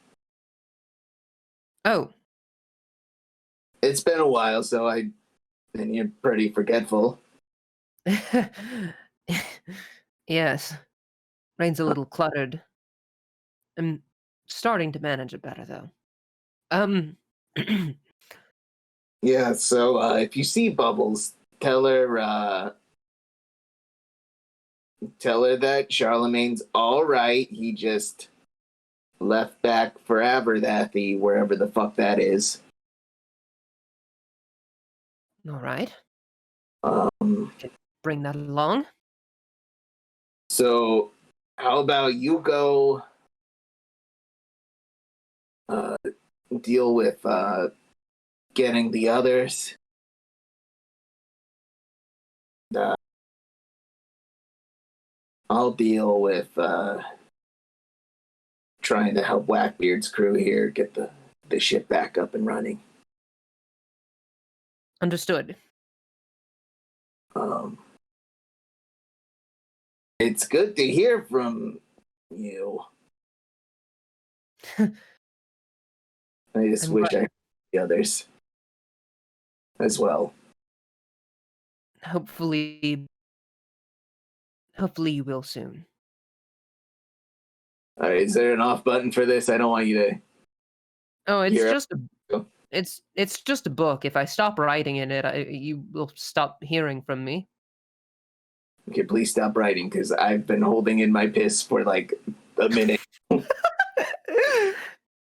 oh, It's been a while, and you're pretty forgetful. yes, brain's a little cluttered. I'm starting to manage it better though. Um, Yeah, so, if you see Bubbles, tell her that Charlemagne's alright. He just left back for Abernathy, wherever the fuck that is. all right, Um, bring that along. so how about you go uh, deal with getting the others? Uh, I'll deal with trying to help Blackbeard's crew here get the ship back up and running. Understood. Um, it's good to hear from you. I just I'm wish I glad. had the others as well. Hopefully you will soon. All right, is there an off button for this? I don't want you to Oh, it's hear. just a it's just a book. If I stop writing in it, you will stop hearing from me. Okay, please stop writing because I've been holding in my piss for like a minute.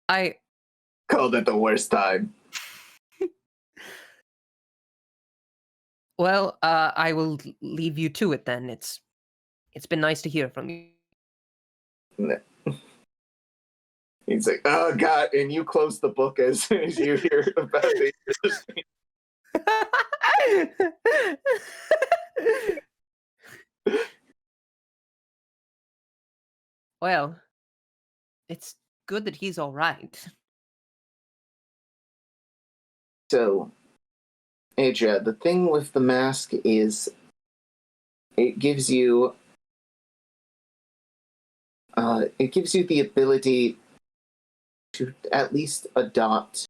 I Called it the worst time. well, I will leave you to it then. It's been nice to hear from you. He's like, oh god, and you close the book as soon as you hear about the. Well, it's good that he's all right. So, Adria, the thing with the mask is it gives you the ability to at least adopt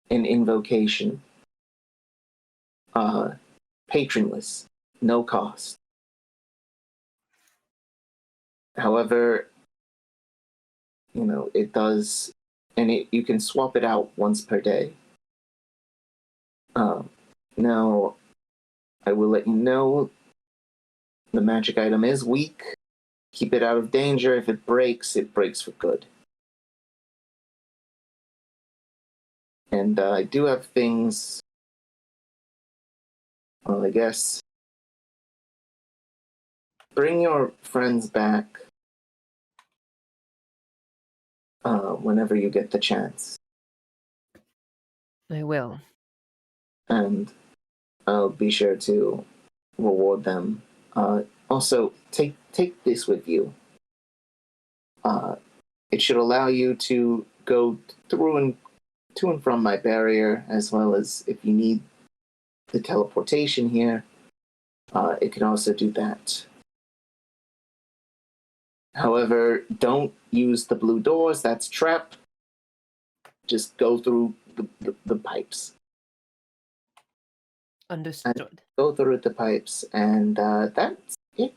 an invocation, patronless, no cost. However, it does, and you can swap it out once per day. Now, I will let you know the magic item is weak. Keep it out of danger. If it breaks for good. And I do have things. Well, I guess. Bring your friends back whenever you get the chance. I will. And I'll be sure to reward them. Also, take this with you. It should allow you to go through and to and from my barrier, as well as if you need the teleportation here, it can also do that. However, don't use the blue doors. That's trap. Just go through the pipes. Understood. Go through the pipes, and that's it.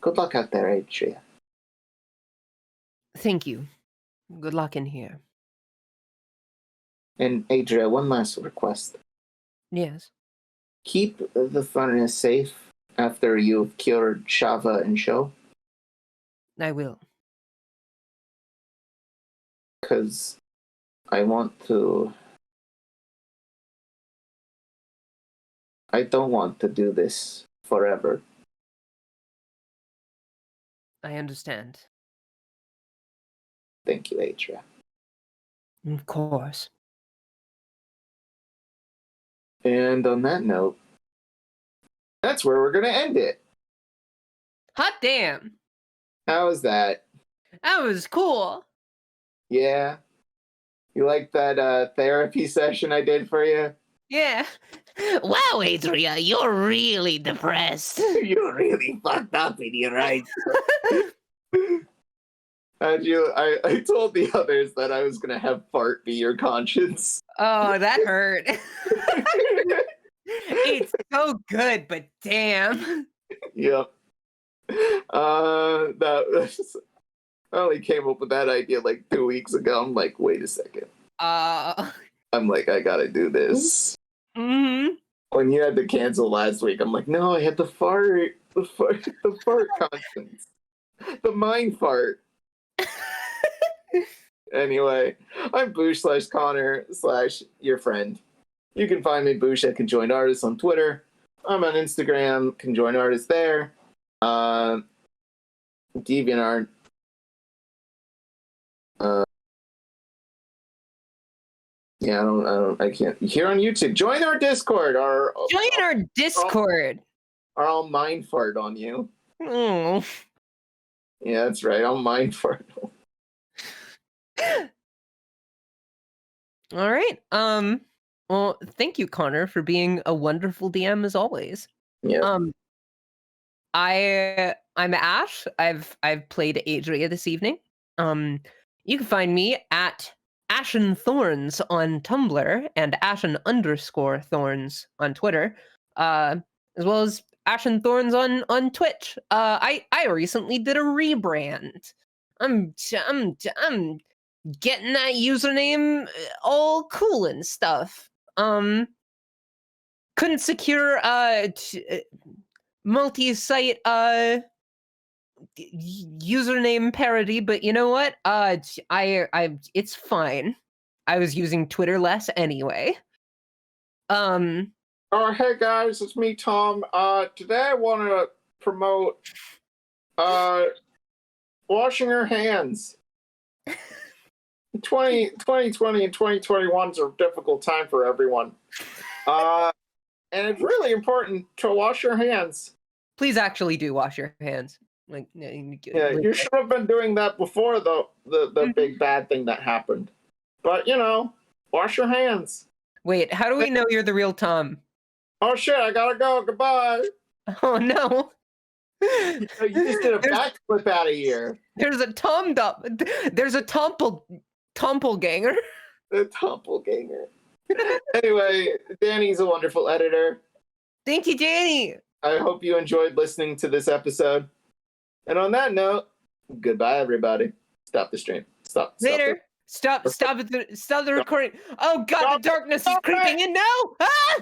Good luck out there, Adria. Thank you. Good luck in here. And Adria, one last request. Yes. Keep the furnace safe after you've cured Shava and Sho, I will. because I want to. I don't want to do this forever. I understand. Thank you, Adria. Of course. And on that note, that's where we're going to end it. Hot damn. How was that? That was cool. Yeah? You like that therapy session I did for you? Yeah. Wow, Adria, you're really depressed. You're really fucked up in your right. I told the others that I was going to have fart be your conscience. Oh, that hurt. It's so good, but damn. Yep. I only came up with that idea like 2 weeks ago. I'm like, wait a second. I'm like, I gotta do this. Mm-hmm. When you had to cancel last week, I'm like, no, I had the fart conscience, the mind fart. Anyway, I'm Boosh /Connar /your friend. You can find me Boosh at Conjoined Artists on Twitter. I'm on Instagram, Conjoined Artists there. DeviantArt. Yeah, I can't. Here on YouTube, join our Discord. Join our Discord. I'll mind fart on you. Oh. Yeah, that's right. I'll mind fart. All right. Well, thank you, Connar, for being a wonderful DM as always. Yeah. I'm Ashe. I've played Adria this evening. You can find me at Ashen Thorns on Tumblr and Ashen_Thorns on Twitter, as well as Ashen Thorns on Twitch. I recently did a rebrand. I'm getting that username all cool and stuff. Couldn't secure multi-site username parody, but you know what? It's fine. I was using Twitter less anyway. Oh, hey guys, it's me, Tom. Today I want to promote washing your hands. 2020 and 2021 is a difficult time for everyone. And it's really important to wash your hands. Please actually do wash your hands. You should have been doing that before the big bad thing that happened. But, wash your hands. Wait, how do we know you're the real Tom? Oh, shit, I gotta go. Goodbye. Oh, no. You just did a backflip out of here. There's a There's a Tompelganger. The Tompelganger. Anyway, Danny's a wonderful editor. Thank you, Danny. I hope you enjoyed listening to this episode. And on that note, goodbye, everybody. Stop the stream. Stop. Later. Stop the recording. Oh, God, the darkness is creeping in now. Ah!